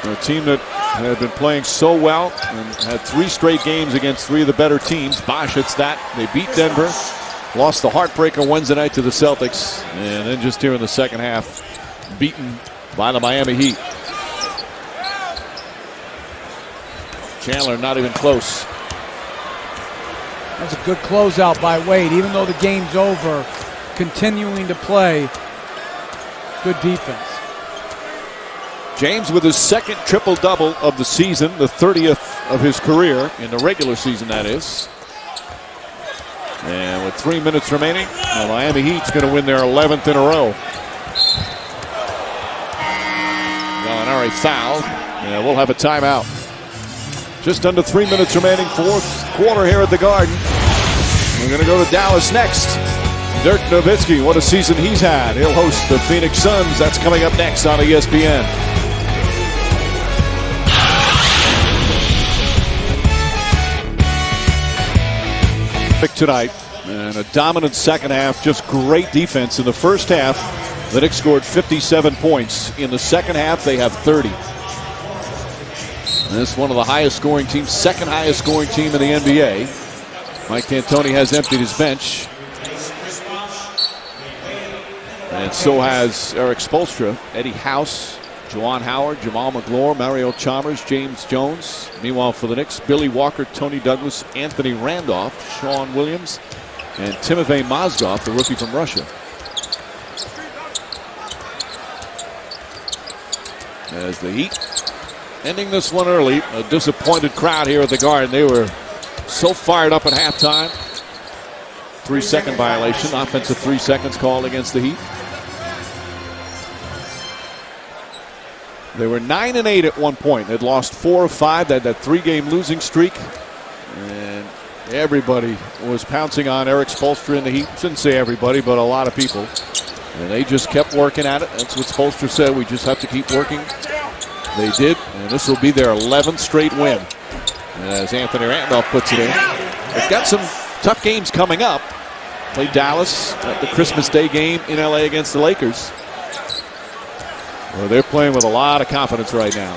A team that had been playing so well and had 3 straight games against 3 of the better teams. Bosh hits that. They beat Denver. Lost the heartbreaker Wednesday night to the Celtics. And then just here in the second half, beaten by the Miami Heat. Chandler not even close. That's a good closeout by Wade. Even though the game's over, continuing to play good defense. James with his second triple-double of the season, the 30th of his career in the regular season, that is. And with 3 minutes remaining, the Miami Heat's going to win their 11th in a row. Gallinari fouled, and we'll have a timeout. Just under 3 minutes remaining, fourth quarter here at the Garden. We're going to go to Dallas next. Dirk Nowitzki, what a season he's had. He'll host the Phoenix Suns. That's coming up next on ESPN. Tonight, and a dominant second half, just great defense in the first half. The Knicks scored 57 points. In the second half, they have 30. And this is one of the highest scoring teams, second highest scoring team in the NBA. Mike D'Antoni has emptied his bench. And so has Eric Spoelstra, Eddie House, Juwan Howard, Jamal McGlure, Mario Chalmers, James Jones. Meanwhile, for the Knicks, Billy Walker, Tony Douglas, Anthony Randolph, Sean Williams, and Timofey Mozgov, the rookie from Russia. As the Heat ending this one early, a disappointed crowd here at the Garden. They were so fired up at halftime. 3-second violation, offensive 3 seconds called against the Heat. They were 9-8 at one point. They'd lost 4 of 5. They had that 3-game losing streak. And everybody was pouncing on Eric Spoelstra in the Heat. Shouldn't say everybody, but a lot of people. And they just kept working at it. That's what Spoelstra said. We just have to keep working. They did, and this will be their 11th straight win. As Anthony Randolph puts it in. They've got some tough games coming up. Play Dallas at the Christmas Day game in LA against the Lakers. Well, they're playing with a lot of confidence right now.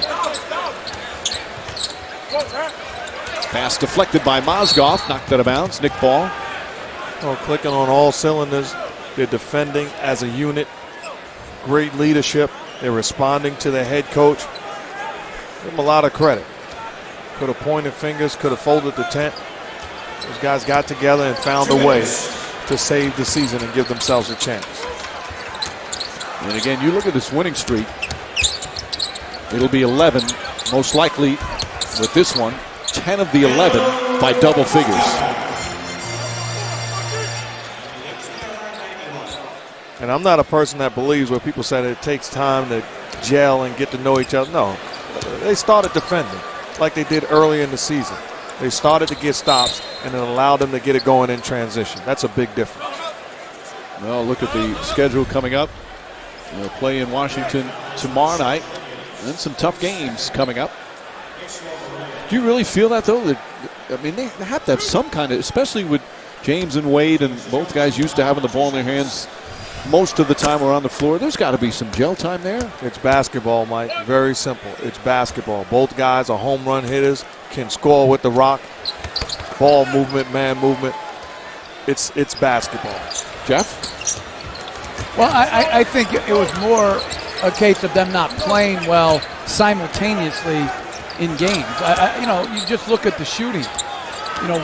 Pass deflected by Mozgov, knocked out of bounds. Nick Ball. Oh, clicking on all cylinders. They're defending as a unit. Great leadership. They're responding to their head coach. Give them a lot of credit. Could have pointed fingers, could have folded the tent. Those guys got together and found a way to save the season and give themselves a chance. And again, you look at this winning streak. It'll be 11, most likely with this one. 10 of the 11 by double figures. And I'm not a person that believes where people say that it takes time to gel and get to know each other. No, they started defending like they did early in the season. They started to get stops and it allowed them to get it going in transition. That's a big difference. Well, look at the schedule coming up. They'll play in Washington tomorrow night. And some tough games coming up. Do you really feel that, though? I mean, they have to have some kind of, especially with James and Wade and both guys used to having the ball in their hands most of the time are on the floor. There's got to be some gel time there. It's basketball, Mike. Very simple. It's basketball. Both guys are home run hitters, can score with the rock. Ball movement, man movement. It's basketball. Jeff? Well, I think it was more a case of them not playing well simultaneously in games. You just look at the shooting.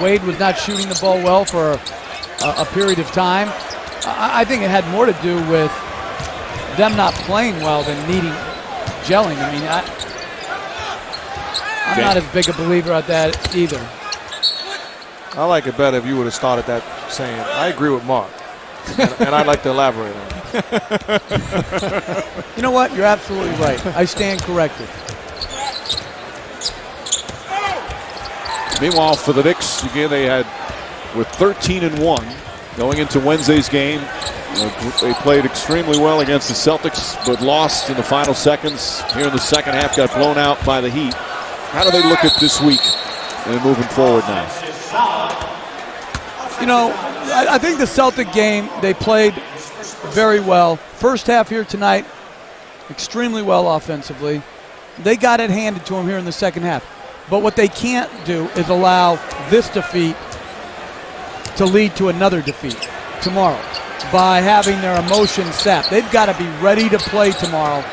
Wade was not shooting the ball well for a period of time. I think it had more to do with them not playing well than needing gelling. I mean, I'm not as big a believer at that either. I like it better if you would have started that saying, I agree with Mark. and I'd like to elaborate on it. You know what? You're absolutely right. I stand corrected. Meanwhile, for the Knicks, again, they had with 13-1 going into Wednesday's game. They played extremely well against the Celtics, but lost in the final seconds. Here in the second half, got blown out by the Heat. How do they look at this week and moving forward now? I think the Celtic game, they played very well. First half here tonight, extremely well offensively. They got it handed to them here in the second half. But what they can't do is allow this defeat to lead to another defeat tomorrow by having their emotions sapped. They've got to be ready to play tomorrow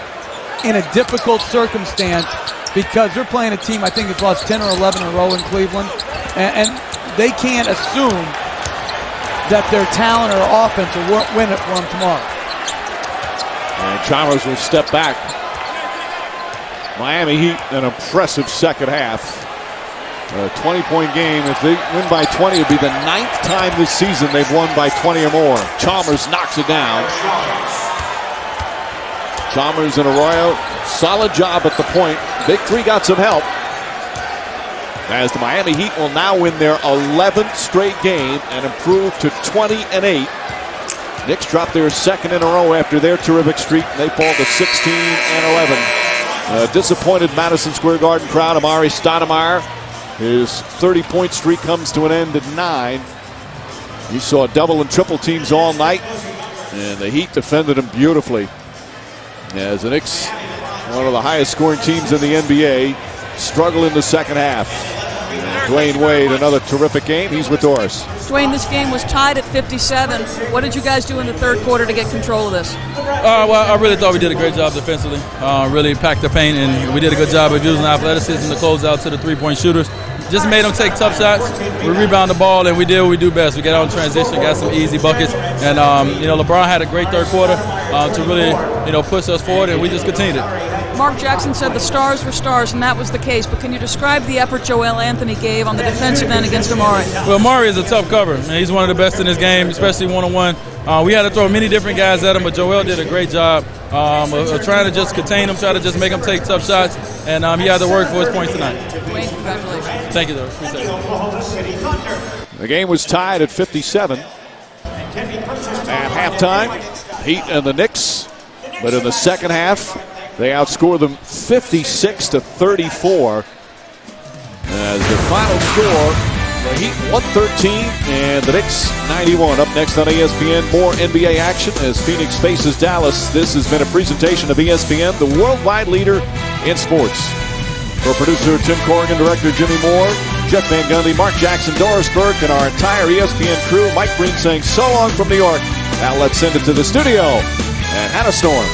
in a difficult circumstance because they're playing a team I think has lost 10 or 11 in a row in Cleveland. And they can't assume that their talent or offense will win it for them tomorrow. And Chalmers will step back. Miami Heat, an impressive second half. A 20-point game. If they win by 20, it'll be the 9th time this season they've won by 20 or more. Chalmers knocks it down. Chalmers and Arroyo, solid job at the point. Big three got some help. As the Miami Heat will now win their 11th straight game and improve to 20-8. Knicks dropped their second in a row after their terrific streak. They fall to 16-11. Disappointed Madison Square Garden crowd. Amari Stoudemire, his 30-point streak comes to an end at 9. You saw double and triple teams all night, and the Heat defended them beautifully. As the Knicks, one of the highest scoring teams in the NBA, struggle in the second half. Dwayne Wade, another terrific game. He's with Doris. Dwayne, this game was tied at 57. What did you guys do in the third quarter to get control of this? Well, I really thought we did a great job defensively. Really packed the paint, and we did a good job of using athleticism to close out to the three-point shooters. Just made them take tough shots. We rebound the ball, and we did what we do best. We got out in transition, got some easy buckets, and LeBron had a great third quarter to really push us forward, and we just continued it. Mark Jackson said the stars were stars, and that was the case. But can you describe the effort Karl-Anthony gave on the defensive end against Amari? Well, Amari is a tough cover. He's one of the best in this game, especially one-on-one. We had to throw many different guys at him, but Joel did a great job of trying to just contain him, try to just make him take tough shots, and he had to work for his points tonight. Dwayne, congratulations. Thank you, though. Appreciate it. The game was tied at 57. At halftime, Heat and the Knicks, but in the second half, they outscore them 56-34. As the final score, the Heat 113 and the Knicks 91. Up next on ESPN, more NBA action as Phoenix faces Dallas. This has been a presentation of ESPN, the worldwide leader in sports. For producer Tim Corrigan, director Jimmy Moore, Jeff Van Gundy, Mark Jackson, Doris Burke, and our entire ESPN crew, Mike Breen saying so long from New York. Now let's send it to the studio and Hannah Storm.